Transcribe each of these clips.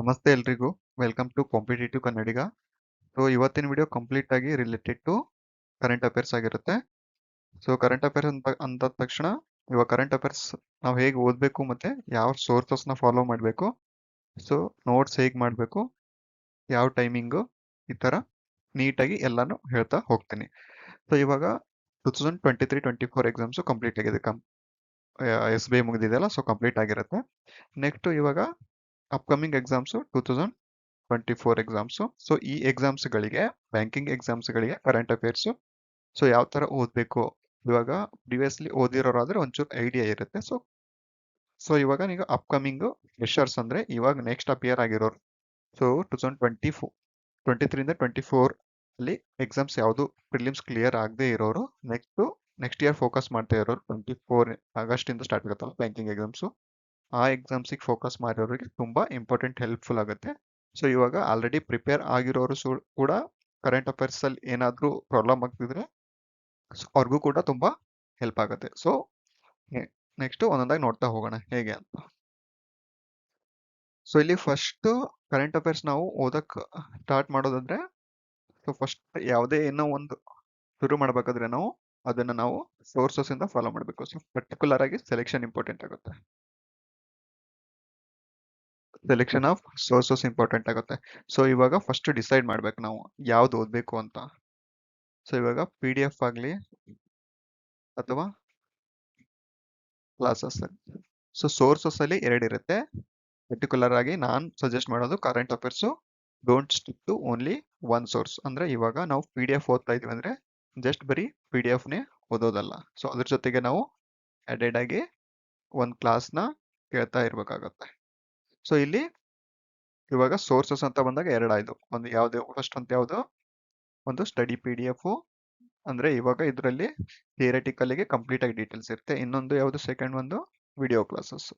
ನಮಸ್ತೆ ಎಲ್ರಿಗೂ. Welcome to competitive Kannadiga. So ಇವತ್ತಿನ ವಿಡಿಯೋ ಕಂಪ್ಲೀಟ್ ಆಗಿ ರಿಲೇಟೆಡ್ ಟು ಕರೆಂಟ್ ಅಫೇರ್ಸ್ ಆಗಿರುತ್ತೆ. ಸೊ ಕರೆಂಟ್ ಅಫೇರ್ಸ್ ಅಂದ ತಕ್ಷಣ ಇವಾಗ ಕರೆಂಟ್ ಅಫೇರ್ಸ್ ನಾವು ಹೇಗೆ ಓದಬೇಕು ಮತ್ತೆ ಯಾವ ಸೋರ್ಸಸ್ನ ಫಾಲೋ ಮಾಡಬೇಕು, ಸೊ ನೋಟ್ಸ್ ಹೇಗೆ ಮಾಡಬೇಕು, ಯಾವ ಟೈಮಿಂಗು, ಈ ಥರ ನೀಟಾಗಿ ಎಲ್ಲಾನು ಹೇಳ್ತಾ ಹೋಗ್ತೀನಿ. ಸೊ ಇವಾಗ 2023-24 ಎಕ್ಸಾಮ್ಸು ಕಂಪ್ಲೀಟ್ ಆಗಿದೆ. ಎಸ್ ಬಿ ಐ ಮುಗಿದಿದೆಯಲ್ಲ, ಸೊ ಕಂಪ್ಲೀಟ್ ಆಗಿರುತ್ತೆ. ನೆಕ್ಸ್ಟ್ ಇವಾಗ ಅಪ್ಕಮಿಂಗ್ ಎಕ್ಸಾಮ್ಸು 2024 ಎಕ್ಸಾಮ್ಸು. ಸೊ ಈ ಎಕ್ಸಾಮ್ಸ್ಗಳಿಗೆ, ಬ್ಯಾಂಕಿಂಗ್ ಎಕ್ಸಾಮ್ಸ್ಗಳಿಗೆ ಕರೆಂಟ್ ಅಫೇರ್ಸು ಸೊ ಯಾವ ಥರ ಓದಬೇಕು, ಇವಾಗ ಪ್ರಿವಿಯಸ್ಲಿ ಓದಿರೋರಾದ್ರೆ ಒಂಚೂರು ಐಡಿಯಾ ಇರುತ್ತೆ. ಸೊ ಸೊ ಇವಾಗ ನೀವು ಅಪ್ಕಮಿಂಗು ಫ್ರೆಷರ್ಸ್ ಅಂದರೆ ಇವಾಗ ನೆಕ್ಸ್ಟ್ ಅಪಿಯರ್ ಆಗಿರೋರು, ಸೊ 2023-24 ಅಲ್ಲಿ ಎಕ್ಸಾಮ್ಸ್ ಯಾವುದು ಪ್ರಿಲಿಮ್ಸ್ ಕ್ಲಿಯರ್ ಆಗದೆ ಇರೋರು, ನೆಕ್ಸ್ಟ್ ಇಯರ್ ಫೋಕಸ್ ಮಾಡ್ತಾ ಇರೋರು, 24 ಆಗಸ್ಟಿಂದ ಸ್ಟಾರ್ಟ್ ಆಗುತ್ತಲ್ಲ ಬ್ಯಾಂಕಿಂಗ್ ಎಕ್ಸಾಮ್ಸು, ಆ ಎಕ್ಸಾಮ್ಸಿಗೆ ಫೋಕಸ್ ಮಾಡಿರೋರಿಗೆ ತುಂಬ ಇಂಪಾರ್ಟೆಂಟ್ ಹೆಲ್ಪ್ಫುಲ್ ಆಗುತ್ತೆ. ಸೊ ಇವಾಗ ಆಲ್ರೆಡಿ ಪ್ರಿಪೇರ್ ಆಗಿರೋರು ಕೂಡ ಕರೆಂಟ್ ಅಫೇರ್ಸಲ್ಲಿ ಏನಾದರೂ ಪ್ರಾಬ್ಲಮ್ ಆಗ್ತಿದ್ರೆ ಅವ್ರಿಗೂ ಕೂಡ ತುಂಬ ಹೆಲ್ಪ್ ಆಗುತ್ತೆ. ಸೊ ನೆಕ್ಸ್ಟ್ ಒಂದೊಂದಾಗಿ ನೋಡ್ತಾ ಹೋಗೋಣ ಹೇಗೆ ಅಂತ. ಸೊ ಇಲ್ಲಿ ಫಸ್ಟ್ ಕರೆಂಟ್ ಅಫೇರ್ಸ್ ನಾವು ಓದಕ್ಕೆ ಸ್ಟಾರ್ಟ್ ಮಾಡೋದಾದ್ರೆ, ಸೊ ಫಸ್ಟ್ ಯಾವುದೇ ಏನೋ ಒಂದು ಶುರು ಮಾಡಬೇಕಾದ್ರೆ ಅದನ್ನ ನಾವು ಸೋರ್ಸಸ್ ಇಂದ ಫಾಲೋ ಮಾಡಬೇಕು. ಸೊ ಪರ್ಟಿಕ್ಯುಲರ್ ಆಗಿ ಸೆಲೆಕ್ಷನ್ ಇಂಪಾರ್ಟೆಂಟ್ ಆಗುತ್ತೆ. ಸೆಲೆಕ್ಷನ್ ಆಫ್ ಸೋರ್ಸಸ್ ಇಂಪಾರ್ಟೆಂಟ್ ಆಗುತ್ತೆ. ಸೊ ಇವಾಗ ಫಸ್ಟ್ ಡಿಸೈಡ್ ಮಾಡ್ಬೇಕು ನಾವು ಯಾವ್ದು ಓದಬೇಕು ಅಂತ. ಸೊ ಇವಾಗ PDF ಆಗಲಿ ಅಥವಾ ಕ್ಲಾಸಸ್. ಸೊ ಸೋರ್ಸಸ್ ಅಲ್ಲಿ ಎರಡಿರುತ್ತೆ. ಪರ್ಟಿಕ್ಯುಲರ್ ಆಗಿ ನಾನು ಸಜೆಸ್ಟ್ ಮಾಡೋದು current affairs don't stick to only one source. ಅಂದ್ರೆ ಇವಾಗ ನಾವು PDF ಓದ್ತಾ ಇದೀವಿ ಅಂದ್ರೆ ಜಸ್ಟ್ ಬರೀ PDFನೇ ಓದೋದಲ್ಲ. ಸೊ ಅದ್ರ ಜೊತೆಗೆ ನಾವು ಅಡೆಡ್ ಆಗಿ ಒಂದು ಕ್ಲಾಸ್ನ ಕೇಳ್ತಾ ಇರ್ಬೇಕಾಗತ್ತೆ. ಸೊ ಇಲ್ಲಿ ಇವಾಗ ಸೋರ್ಸಸ್ ಅಂತ ಬಂದಾಗ ಎರಡಾಯ್ತು. ಒಂದು ಯಾವ್ದು ಫಸ್ಟ್ ಅಂತ ಯಾವುದು, ಒಂದು ಸ್ಟಡಿ PDF, ಅಂದ್ರೆ ಇವಾಗ ಇದರಲ್ಲಿ ಥಿಯರಿಟಿಕಲ್ಗೆ ಕಂಪ್ಲೀಟ್ ಆಗಿ ಡೀಟೇಲ್ಸ್ ಇರುತ್ತೆ. ಇನ್ನೊಂದು ಯಾವುದು, ಸೆಕೆಂಡ್ ಒಂದು ವಿಡಿಯೋ ಕ್ಲಾಸಸ್.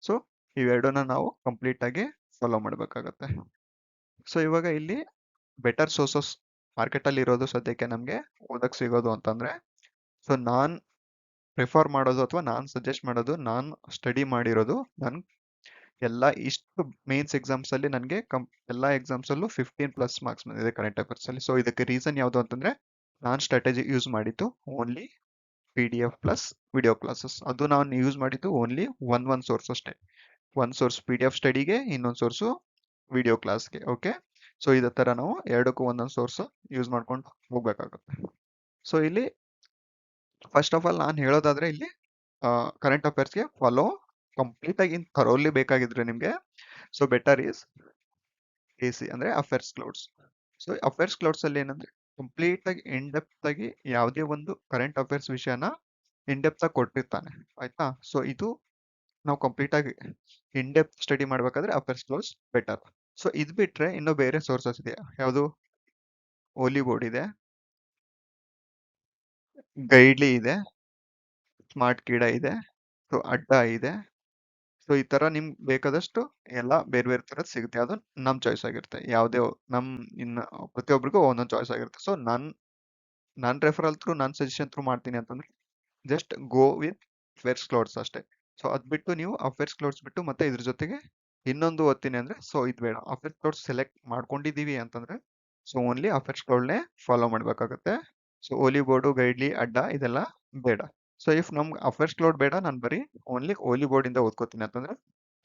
ಸೊ ಇವೆರಡನ್ನ ನಾವು ಕಂಪ್ಲೀಟ್ ಆಗಿ ಫಾಲೋ ಮಾಡಬೇಕಾಗತ್ತೆ. ಸೊ ಇವಾಗ ಇಲ್ಲಿ ಬೆಟರ್ ಸೋರ್ಸಸ್ ಮಾರ್ಕೆಟಲ್ಲಿ ಇರೋದು ಸದ್ಯಕ್ಕೆ ನಮಗೆ ಓದಕ್ಕೆ ಸಿಗೋದು ಅಂತಂದ್ರೆ, ಸೊ ನಾನು ಪ್ರಿಫರ್ ಮಾಡೋದು ಅಥವಾ ನಾನು ಸಜೆಸ್ಟ್ ಮಾಡೋದು, ನಾನು ಸ್ಟಡಿ ಮಾಡಿರೋದು, ನಾನು ಎಲ್ಲ ಇಷ್ಟು ಮೇನ್ಸ್ ಎಕ್ಸಾಮ್ಸ್ ಅಲ್ಲಿ ನನಗೆ ಎಲ್ಲ ಎಕ್ಸಾಮ್ಸ್ ಅಲ್ಲೂ 15+ ಮಾರ್ಕ್ಸ್ ಬಂದಿದೆ ಕರೆಂಟ್ ಅಫೇರ್ಸ್ ಅಲ್ಲಿ. ಸೊ ಇದಕ್ಕೆ ರೀಸನ್ ಯಾವುದು ಅಂತಂದ್ರೆ, ನಾನು ಸ್ಟ್ರಾಟಜಿ ಯೂಸ್ ಮಾಡಿದ್ದು only PDF plus video classes. ಅದು ನಾನು ಯೂಸ್ ಮಾಡಿದ್ದು ಓನ್ಲಿ ಒನ್ ಸೋರ್ಸ್ ಅಷ್ಟೇ. ಒಂದು ಸೋರ್ಸ್ PDF ಸ್ಟಡಿಗೆ, ಇನ್ನೊಂದು ಸೋರ್ಸು ವಿಡಿಯೋ ಕ್ಲಾಸ್ಗೆ. ಓಕೆ, ಸೊ ಇದೇ ಥರ ನಾವು ಎರಡಕ್ಕೂ ಒಂದೊಂದು ಸೋರ್ಸ್ ಯೂಸ್ ಮಾಡ್ಕೊಂಡು ಹೋಗ್ಬೇಕಾಗುತ್ತೆ. ಸೊ ಇಲ್ಲಿ ಫಸ್ಟ್ ಆಫ್ ಆಲ್ ನಾನು ಹೇಳೋದಾದ್ರೆ, ಇಲ್ಲಿ ಕರೆಂಟ್ ಅಫೇರ್ಸ್ಗೆ ಫಾಲೋ ಕಂಪ್ಲೀಟ್ ಆಗಿ ಥರೋಲಿ ಬೇಕಾಗಿದ್ರೆ ನಿಮಗೆ, ಸೊ ಬೆಟರ್ ಈಸ್ AC ಅಂದ್ರೆ affairs clouds. So affairs clouds ಅಲ್ಲಿ ಏನಂದ್ರೆ ಕಂಪ್ಲೀಟ್ ಆಗಿ ಇನ್ ಡೆಪ್ತ್ ಆಗಿ ಯಾವುದೇ ಒಂದು ಕರೆಂಟ್ ಅಫೇರ್ಸ್ ವಿಷಯನ ಇನ್ ಡೆಪ್ತ್ ಆಗಿ ಕೊಟ್ಟಿರ್ತಾನೆ, ಆಯ್ತಾ. ಸೊ ಇದು ನಾವು ಕಂಪ್ಲೀಟ್ ಆಗಿ ಇನ್ ಡೆಪ್ತ್ ಸ್ಟಡಿ ಮಾಡ್ಬೇಕಾದ್ರೆ ಅಫೇರ್ಸ್ ಕ್ಲೌಡ್ಸ್ ಬೆಟರ್. ಸೊ ಇದು ಬಿಟ್ರೆ ಇನ್ನು ಬೇರೆ ಸೋರ್ಸಸ್ ಇದೆ. ಯಾವುದು, ಓಲಿ ಬೋರ್ಡ್ ಇದೆ, ಗೈಡ್ಲಿ ಇದೆ, ಸ್ಮಾರ್ಟ್ ಕಿಡ ಇದೆ, ಸೊ ಅಡ್ಡ ಇದೆ. ಸೊ ಈ ತರ ನಿಮ್ಗೆ ಬೇಕಾದಷ್ಟು ಎಲ್ಲ ಬೇರೆ ಬೇರೆ ತರದ್ ಸಿಗುತ್ತೆ. ಅದು ನಮ್ ಚಾಯ್ಸ್ ಆಗಿರುತ್ತೆ. ಯಾವುದೇ ನಮ್ ಇನ್ನು ಪ್ರತಿಯೊಬ್ಬರಿಗೂ ಒಂದೊಂದು ಚಾಯ್ಸ್ ಆಗಿರುತ್ತೆ. ಸೊ ನಾನು ರೆಫರಲ್ ಥ್ರೂ, ನಾನು ಸಜೆಷನ್ ಥ್ರೂ ಮಾಡ್ತೀನಿ ಅಂತಂದ್ರೆ just go with affairs clouds ಅಷ್ಟೇ. ಸೊ ಅದ್ ಬಿಟ್ಟು ನೀವು ಅಫೇರ್ಸ್ ಕ್ಲೌಡ್ಸ್ ಬಿಟ್ಟು ಮತ್ತೆ ಇದ್ರ ಜೊತೆಗೆ ಇನ್ನೊಂದು ಓದ್ತೀನಿ ಅಂದ್ರೆ, ಸೊ ಇದು ಬೇಡ. ಅಫೇರ್ಸ್ ಕ್ಲೌಡ್ಸ್ ಸೆಲೆಕ್ಟ್ ಮಾಡ್ಕೊಂಡಿದೀವಿ ಅಂತಂದ್ರೆ ಸೊ ಓನ್ಲಿ ಅಫೇರ್ಸ್ ಕ್ಲೌಡ್ನೇ ಫಾಲೋ ಮಾಡ್ಬೇಕಾಗತ್ತೆ. ಸೊ ಓಲಿ ಬೋರ್ಡು, ಗೈಡ್ಲಿ, ಅಡ್ಡ ಇದೆಲ್ಲ ಬೇಡ. ಸೊ ಇಫ್ ನಮ್ಗೆ ಅಫೇರ್ಸ್ ಕ್ಲೌಡ್ ಬೇಡ, ನಾನು ಬರೀ ಓನ್ಲಿ ಓಲಿ ಬೋರ್ಡ್ ಇಂದ ಓದ್ಕೋತೀನಿ ಅಂತಂದ್ರೆ,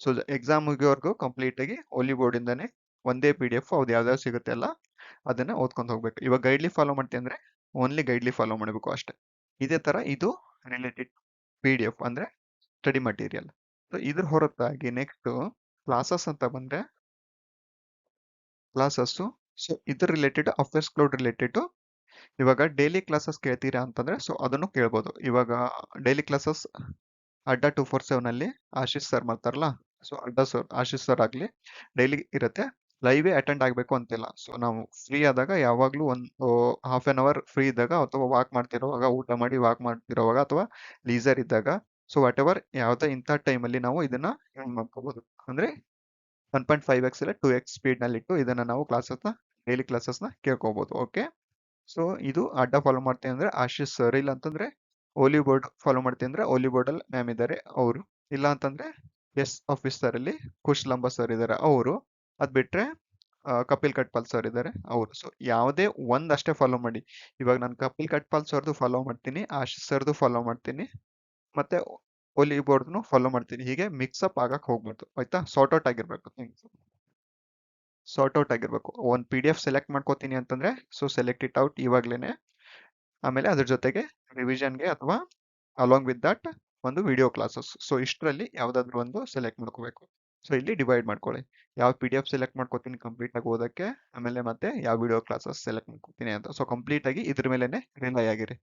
ಸೊ ಎಕ್ಸಾಮ್ ಮುಗಿಯೋವರೆಗೂ ಕಂಪ್ಲೀಟ್ ಆಗಿ ಓಲಿ ಬೋರ್ಡ್ ಇಂದಾನೆ ಒಂದೇ PDF ಅದು ಯಾವ್ದಾವ್ದು ಸಿಗುತ್ತೆ ಅಲ್ಲ, ಅದನ್ನ ಓದ್ಕೊಂಡು ಹೋಗ್ಬೇಕು. ಇವಾಗ ಗೈಡ್ಲಿ ಫಾಲೋ ಮಾಡ್ತೀನಿ ಅಂದ್ರೆ ಓನ್ಲಿ ಗೈಡ್ಲಿ ಫಾಲೋ ಮಾಡಬೇಕು ಅಷ್ಟೇ. ಇದೇ ತರ ಇದು ರಿಲೇಟೆಡ್ PDF ಅಂದ್ರೆ ಸ್ಟಡಿ ಮಟೀರಿಯಲ್. ಸೊ ಇದ್ರ ಹೊರತಾಗಿ ನೆಕ್ಸ್ಟ್ ಕ್ಲಾಸಸ್ ಅಂತ ಬಂದ್ರೆ, ಕ್ಲಾಸಸ್ಸು ಸೊ ಇದ್ರ ರಿಲೇಟೆಡ್ ಅಫೇರ್ಸ್ ಕ್ಲೌಡ್ ರಿಲೇಟೆಡ್. ಇವಾಗ ಡೈಲಿ ಕ್ಲಾಸಸ್ ಕೇಳ್ತೀರಾ ಅಂತಂದ್ರೆ ಸೊ ಅದನ್ನು ಕೇಳ್ಬೋದು. ಇವಾಗ ಡೈಲಿ ಕ್ಲಾಸಸ್ ಅಡ್ಡ 247 ಅಲ್ಲಿ ಆಶೀಶ್ ಸರ್ ಮಾಡ್ತಾರಲ್ಲ, ಸೊ ಅಡ್ಡ ಸರ್, ಆಶೀಶ್ ಸರ್ ಆಗ್ಲಿ ಡೈಲಿ ಇರುತ್ತೆ. ಲೈವೇ ಅಟೆಂಡ್ ಆಗಬೇಕು ಅಂತಿಲ್ಲ. ಸೊ ನಾವು ಫ್ರೀ ಆದಾಗ ಯಾವಾಗಲೂ ಒಂದು ಹಾಫ್ ಆನ್ ಅವರ್ ಫ್ರೀ ಇದ್ದಾಗ, ಅಥವಾ ವಾಕ್ ಮಾಡ್ತಿರೋವಾಗ, ಊಟ ಮಾಡಿ ವಾಕ್ ಮಾಡ್ತಿರೋವಾಗ, ಅಥವಾ ಲೀಸರ್ ಇದ್ದಾಗ, ಸೊ ವಾಟ್ ಎವರ್ ಯಾವುದೇ ಇಂಥ ಟೈಮಲ್ಲಿ ನಾವು ಇದನ್ನ ಯೂಸ್ ಮಾಡ್ಕೋಬಹುದು. ಅಂದ್ರೆ 1.5x ಇಲ್ಲ 2x ಸ್ಪೀಡ್ನಲ್ಲಿಟ್ಟು ಇದನ್ನ ನಾವು ಡೈಲಿ ಕ್ಲಾಸಸ್ನ ಕೇಳ್ಕೋಬಹುದು. ಓಕೆ, ಸೊ ಇದು ಅಡ್ಡ ಫಾಲೋ ಮಾಡ್ತೀನಿ ಅಂದ್ರೆ ಆಶೀಶ್ ಸರ್, ಇಲ್ಲ ಅಂತಂದ್ರೆ ಓಲಿ ಬೋರ್ಡ್ ಫಾಲೋ ಮಾಡ್ತೀನಿ ಅಂದ್ರೆ ಓಲಿ ಬೋರ್ಡ್ ಅಲ್ಲಿ ಮ್ಯಾಮ್ ಇದ್ದಾರೆ ಅವರು, ಇಲ್ಲ ಅಂತಂದ್ರೆ ಎಸ್ ಆಫೀಸರ್ ಅಲ್ಲಿ ಕುಶ್ ಲಂಬ ಸರ್ ಇದ್ದಾರೆ ಅವರು. ಅದ್ ಬಿಟ್ರೆ ಕಪಿಲ್ ಕಟ್ಪಾಲ್ ಸರ್ ಇದ್ದಾರೆ ಅವರು. ಸೊ ಯಾವುದೇ ಒಂದ್ ಅಷ್ಟೇ ಫಾಲೋ ಮಾಡಿ. ಇವಾಗ ನಾನು ಕಪಿಲ್ ಕಟ್ಪಾಲ್ ಸರ್ದು ಫಾಲೋ ಮಾಡ್ತೀನಿ, ಆಶೀಶ್ ಸರ್ದು ಫಾಲೋ ಮಾಡ್ತೀನಿ, ಮತ್ತೆ ಒಲಿ ಬೋರ್ಡ್ನು ಫಾಲೋ ಮಾಡ್ತೀನಿ. ಹೀಗೆ ಮಿಕ್ಸ್ ಅಪ್ ಆಗಕ್ ಹೋಗ್ಬಾರ್ದು, ಆಯ್ತಾ? ಸಾರ್ಟ್ ಔಟ್ ಆಗಿರ್ಬೇಕು ಥಿಂಗ್ಸ್, ಸಾರ್ಟ್ ಔಟ್ ಆಗಿರ್ಬೇಕು. ಒಂದ್ PDF ಸೆಲೆಕ್ಟ್ ಮಾಡ್ಕೋತೀನಿ ಅಂತಂದ್ರೆ ಸೊ ಸೆಲೆಕ್ಟ್ ಇಟ್ ಔಟ್ ಇವಾಗ್ಲೇನೆ. ಆಮೇಲೆ ಅದ್ರ ಜೊತೆಗೆ ರಿವಿಷನ್ಗೆ ಅಥವಾ ಅಲಾಂಗ್ ವಿತ್ ದಟ್ ಒಂದು ವಿಡಿಯೋ ಕ್ಲಾಸಸ್. ಸೊ ಇಷ್ಟರಲ್ಲಿ ಯಾವ್ದಾದ್ರು ಒಂದು ಸೆಲೆಕ್ಟ್ ಮಾಡ್ಕೋಬೇಕು. ಸೊ ಇಲ್ಲಿ ಡಿವೈಡ್ ಮಾಡ್ಕೊಳ್ಳಿ, ಯಾವ PDF ಸೆಲೆಕ್ಟ್ ಮಾಡ್ಕೋತೀನಿ ಕಂಪ್ಲೀಟ್ ಆಗಿ ಓದಕ್ಕೆ, ಆಮೇಲೆ ಮತ್ತೆ ಯಾವ ವಿಡಿಯೋ ಕ್ಲಾಸಸ್ ಸೆಲೆಕ್ಟ್ ಮಾಡ್ಕೋತೀನಿ ಅಂತ. ಸೊ ಕಂಪ್ಲೀಟ್ ಆಗಿ ಇದ್ರ ಮೇಲೆನೆ ರಿಲೈ ಆಗಿರಿ.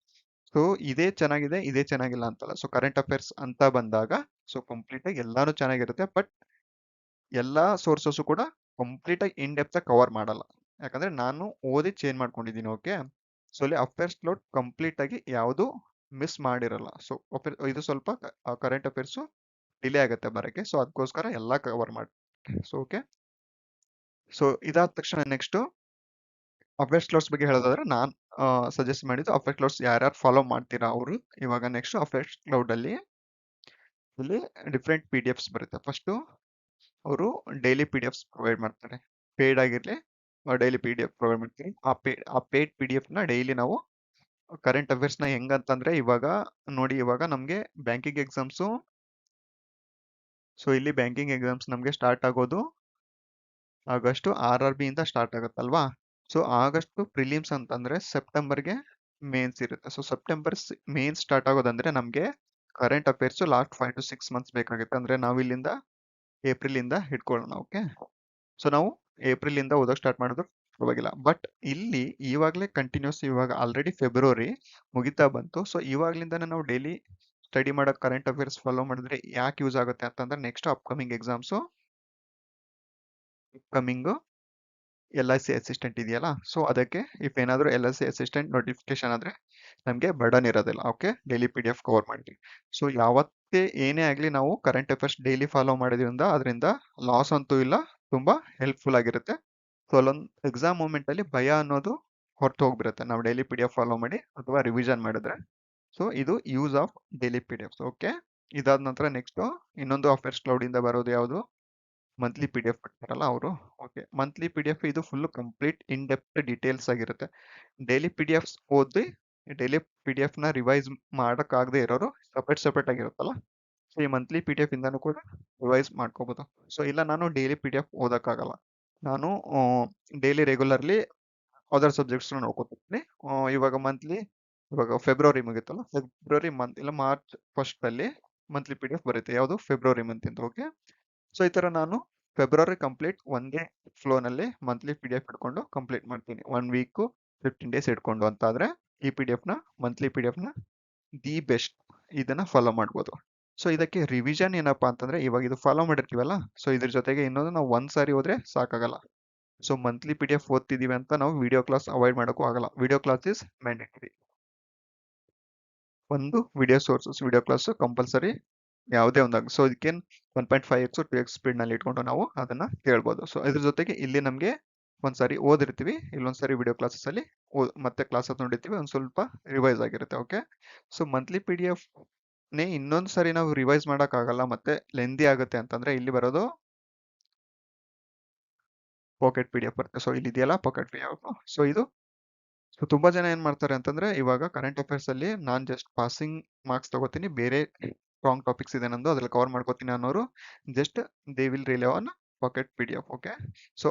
ಸೊ ಇದೇ ಚೆನ್ನಾಗಿದೆ, ಇದೇ ಚೆನ್ನಾಗಿಲ್ಲ ಅಂತಲ್ಲ. ಸೊ ಕರೆಂಟ್ ಅಫೇರ್ಸ್ ಅಂತ ಬಂದಾಗ ಸೊ ಕಂಪ್ಲೀಟ್ ಆಗಿ ಎಲ್ಲಾನು ಚೆನ್ನಾಗಿರುತ್ತೆ, ಬಟ್ ಎಲ್ಲಾ ಸೋರ್ಸಸ್ ಕೂಡ ಕಂಪ್ಲೀಟ್ ಆಗಿ ಇನ್ ಡೆಪ್ತ್ ಕವರ್ ಮಾಡಲ್ಲ. ಯಾಕಂದ್ರೆ ನಾನು ಓದಿ ಚೇಂಜ್ ಮಾಡ್ಕೊಂಡಿದ್ದೀನಿ. ಓಕೆ, ಸೊ ಇಲ್ಲಿ ಅಫೇರ್ಸ್ ಕ್ಲೌಡ್ ಕಂಪ್ಲೀಟ್ ಆಗಿ ಯಾವುದು ಮಿಸ್ ಮಾಡಿರಲ್ಲ. ಸೊ ಇದು ಸ್ವಲ್ಪ ಕರೆಂಟ್ ಅಫೇರ್ಸ್ ಡಿಲೇ ಆಗುತ್ತೆ ಬರಕ್ಕೆ. ಸೊ ಅದಕ್ಕೋಸ್ಕರ ಎಲ್ಲ ಕವರ್ ಮಾಡಿ. ಸೊ ಓಕೆ, ಸೊ ಇದಾದ ತಕ್ಷಣ ನೆಕ್ಸ್ಟ್ ಅಫೇರ್ಸ್ ಕ್ಲೌಡ್ಸ್ ಬಗ್ಗೆ ಹೇಳೋದಾದ್ರೆ ನಾನ್ ಸಜೆಸ್ಟ್ ಮಾಡಿದ್ದು ಅಫೇರ್ಸ್ ಕ್ಲೌಡ್ಸ್ ಯಾರ್ಯಾರು ಫಾಲೋ ಮಾಡ್ತೀರಾ ಅವರು. ಇವಾಗ ನೆಕ್ಸ್ಟ್ ಅಫೇರ್ಸ್ ಕ್ಲೌಡ್ ಅಲ್ಲಿ ಇಲ್ಲಿ ಡಿಫ್ರೆಂಟ್ PDFs ಬರುತ್ತೆ. ಫಸ್ಟ್ ಅವರು ಡೈಲಿ PDFs ಪ್ರೊವೈಡ್ ಮಾಡ್ತಾರೆ. ಪೇಡ್ ಆಗಿರ್ಲಿ ಡೈಲಿ PDF ಪ್ರೊವೈಡ್ ಮಾಡ್ತಾರೆ. ಆ ಪೇಡ್ PDF ನ ಡೈಲಿ ನಾವು ಕರೆಂಟ್ ಅಫೇರ್ಸ್ ನ ಹೆಂಗಂತಂದ್ರೆ ಇವಾಗ ನೋಡಿ, ಇವಾಗ ನಮ್ಗೆ ಬ್ಯಾಂಕಿಂಗ್ ಎಕ್ಸಾಮ್ಸ್. ಸೊ ಇಲ್ಲಿ ಬ್ಯಾಂಕಿಂಗ್ ಎಕ್ಸಾಮ್ಸ್ ನಮ್ಗೆ ಸ್ಟಾರ್ಟ್ ಆಗೋದು ಆಗಸ್ಟ್ RRB ಇಂದ ಸ್ಟಾರ್ಟ್ ಆಗುತ್ತಲ್ವಾ. ಸೊ ಆಗಸ್ಟ್ ಪ್ರಿಲಿಮ್ಸ್ ಅಂತಂದ್ರೆ ಸೆಪ್ಟೆಂಬರ್ಗೆ ಮೇನ್ಸ್ ಇರುತ್ತೆ. ಸೊ ಸೆಪ್ಟೆಂಬರ್ ಮೇನ್ಸ್ ಸ್ಟಾರ್ಟ್ ಆಗೋದಂದ್ರೆ ನಮ್ಗೆ current affairs last 5 to 6 months ಬೇಕಾಗುತ್ತೆ. ಅಂದ್ರೆ ನಾವು ಇಲ್ಲಿಂದ ಏಪ್ರಿಲ್ ಇಂದ ಹಿಡ್ಕೊಳ್ಳೋಣ. ಓಕೆ, ಸೊ ನಾವು ಏಪ್ರಿಲ್ ಇಂದ ಓದೋಕ್ ಸ್ಟಾರ್ಟ್ ಮಾಡಿದ್ರು ಪರವಾಗಿಲ್ಲ. ಬಟ್ ಇಲ್ಲಿ ಇವಾಗಲೇ ಕಂಟಿನ್ಯೂಸ್, ಇವಾಗ ಆಲ್ರೆಡಿ ಫೆಬ್ರವರಿ ಮುಗಿತಾ ಬಂತು. ಸೊ ಇವಾಗ್ಲಿಂದಾನೇ ನಾವು ಡೈಲಿ ಸ್ಟಡಿ ಮಾಡಕ್ ಕರೆಂಟ್ ಅಫೇರ್ಸ್ ಫಾಲೋ ಮಾಡಿದ್ರೆ ಯಾಕೆ ಯೂಸ್ ಆಗುತ್ತೆ ಅಂತಂದ್ರೆ next upcoming exams, upcoming LIC assistant ಇದೆಯಲ್ಲ, ಸೊ ಅದಕ್ಕೆ ಇಫ್ ಏನಾದ್ರು LIC ಅಸಿಸ್ಟೆಂಟ್ ನೋಟಿಫಿಕೇಶನ್ ಆದ್ರೆ ನಮಗೆ ಬರ್ಡನ್ ಇರೋದಿಲ್ಲ. ಓಕೆ, ಡೈಲಿ PDF ಕವರ್ ಮಾಡ್ತೀವಿ. ಸೊ ಯಾವತ್ತೇ ಏನೇ ಆಗ್ಲಿ ನಾವು ಕರೆಂಟ್ ಅಫೇರ್ಸ್ ಡೈಲಿ ಫಾಲೋ ಮಾಡೋದ್ರಿಂದ ಅದರಿಂದ ಲಾಸ್ ಅಂತೂ ಇಲ್ಲ, ತುಂಬಾ ಹೆಲ್ಪ್ಫುಲ್ ಆಗಿರುತ್ತೆ. ಸೊ ಅಲ್ಲೊಂದು ಎಕ್ಸಾಮ್ ಮೂಮೆಂಟ್ ಅಲ್ಲಿ ಭಯ ಅನ್ನೋದು ಹೊರತು ಹೋಗ್ಬಿರುತ್ತೆ ನಾವು ಡೈಲಿ PDF ಫಾಲೋ ಮಾಡಿ ಅಥವಾ ರಿವಿಷನ್ ಮಾಡಿದ್ರೆ. ಸೊ ಇದು use of daily PDFs. Okay, ಇದಾದ ನಂತರ ನೆಕ್ಸ್ಟ್ ಇನ್ನೊಂದು ಅಫೇರ್ಸ್ ಕ್ಲೌಡ್ ಇಂದ ಬರೋದು ಯಾವುದು, ಮಂತ್ಲಿ PDF ಕೊಡ್ತಾರಲ್ಲ ಅವರು. ಓಕೆ, ಮಂತ್ಲಿ PDF ಇದು full complete in depth details ಆಗಿರುತ್ತೆ. ಡೈಲಿ PDFs ಓದಿ ಡೈಲಿ PDF ನ ರಿವೈಸ್ ಮಾಡಕ್ಕಾಗದೆ ಇರೋರು ಸಪರೇಟ್ ಆಗಿರುತ್ತಲ್ಲ, ಸೊ ಈ ಮಂತ್ಲಿ PDF ಇಂದಾನು ಕೂಡ ರಿವೈಸ್ ಮಾಡ್ಕೋಬಹುದು. ಸೊ ಇಲ್ಲ ನಾನು ಡೈಲಿ PDF ಓದಕ್ಕಾಗಲ್ಲ, ನಾನು ಡೈಲಿ ರೆಗ್ಯುಲರ್ಲಿ ಅದರ್ ಸಬ್ಜೆಕ್ಟ್ಸ್ ನೋಡ್ಕೊತೀನಿ. ಇವಾಗ ಮಂತ್ಲಿ, ಇವಾಗ ಫೆಬ್ರವರಿ ಮುಗಿತಲ್ಲ, ಫೆಬ್ರವರಿ ಮಂತ್ ಇಲ್ಲ ಮಾರ್ಚ್ ಫಸ್ಟ್ ಅಲ್ಲಿ ಮಂತ್ಲಿ PDF ಬರುತ್ತೆ. ಯಾವುದು, ಫೆಬ್ರವರಿ ಮಂತ್ ಇಂದ. ಓಕೆ, ಸೊ ಈ ತರ ನಾನು ಫೆಬ್ರವರಿ ಕಂಪ್ಲೀಟ್ ಒಂದೇ ಫ್ಲೋನಲ್ಲಿ ಮಂತ್ಲಿ PDF ಇಟ್ಕೊಂಡು ಕಂಪ್ಲೀಟ್ ಮಾಡ್ತೀನಿ. 1 ವೀಕ್ 15 ಡೇಸ್ ಇಟ್ಕೊಂಡು ಅಂತಾದ್ರೆ ಈ PDF ನ ಮಂತ್ಲಿ PDF ನ ದಿ ಬೆಸ್ಟ್, ಇದನ್ನ ಫಾಲೋ ಮಾಡ್ಬೋದು. ಸೊ ಇದಕ್ಕೆ ರಿವಿಷನ್ ಏನಪ್ಪಾ ಅಂತಂದ್ರೆ ಇವಾಗ ಇದು ಫಾಲೋ ಮಾಡಿರ್ತೀವಲ್ಲ, ಸೊ ಇದ್ರ ಜೊತೆಗೆ ಇನ್ನೊಂದು ನಾವು ಒಂದ್ ಸಾರಿ ಹೋದ್ರೆ ಸಾಕಾಗಲ್ಲ. ಸೊ ಮಂತ್ಲಿ PDF ಓದ್ತಿದೀವಿ ಅಂತ ನಾವು ವಿಡಿಯೋ ಕ್ಲಾಸ್ ಅವಾಯ್ಡ್ ಮಾಡೋಕ್ಕೂ ಆಗಲ್ಲ. Video class is mandatory. ಒಂದು ವಿಡಿಯೋ ಕ್ಲಾಸ್ ಕಂಪಲ್ಸರಿ ಯಾವುದೇ ಒಂದಾಗ. ಸೊ ಇದಕ್ಕೇನು 1.5x 2x ಸ್ಪೀಡ್ ನಲ್ಲಿ ಇಟ್ಕೊಂಡು ನಾವು ಅದನ್ನ ಕೇಳ್ಬೋದು. ಸೊ ಇದ್ರ ಜೊತೆಗೆ ಇಲ್ಲಿ ನಮ್ಗೆ ಒಂದ್ಸಾರಿ ಓದಿರ್ತೀವಿ, ಇಲ್ಲೊಂದ್ಸಾರಿ ವಿಡಿಯೋ ಕ್ಲಾಸಸ್ ಅಲ್ಲಿ ಮತ್ತೆ ಕ್ಲಾಸಸ್ ನೋಡಿರ್ತೀವಿ, ಒಂದ್ ಸ್ವಲ್ಪ ರಿವೈಸ್ ಆಗಿರುತ್ತೆ. ಓಕೆ, ಸೊ ಮಂತ್ಲಿ PDF ನೇ ಇನ್ನೊಂದ್ ಸರಿ ನಾವು ರಿವೈಸ್ ಮಾಡಕ್ ಆಗಲ್ಲ, ಮತ್ತೆ ಲೆಂದಿ ಆಗುತ್ತೆ ಅಂತಂದ್ರೆ ಇಲ್ಲಿ ಬರೋದು ಪಾಕೆಟ್ PDF ಬರುತ್ತೆ. ಸೊ ಇಲ್ಲಿ ಇದೆಯಲ್ಲ ಪಾಕೆಟ್ PDF. ಸೊ ಇದು ಸೊ ತುಂಬಾ ಜನ ಏನ್ ಮಾಡ್ತಾರೆ ಅಂತಂದ್ರೆ ಇವಾಗ ಕರೆಂಟ್ ಅಫೇರ್ಸ್ ಅಲ್ಲಿ ನಾನ್ ಜಸ್ಟ್ ಪಾಸಿಂಗ್ ಮಾರ್ಕ್ಸ್ ತಗೋತೀನಿ, ಬೇರೆ ಸ್ಟ್ರಾಂಗ್ ಟಾಪಿಕ್ಸ್ ಇದೆ ನಂದು ಅದ್ರಲ್ಲಿ ಕವರ್ ಮಾಡ್ಕೋತೀನಿ ಅನ್ನೋರು just they will rely on pocket PDF. Okay, so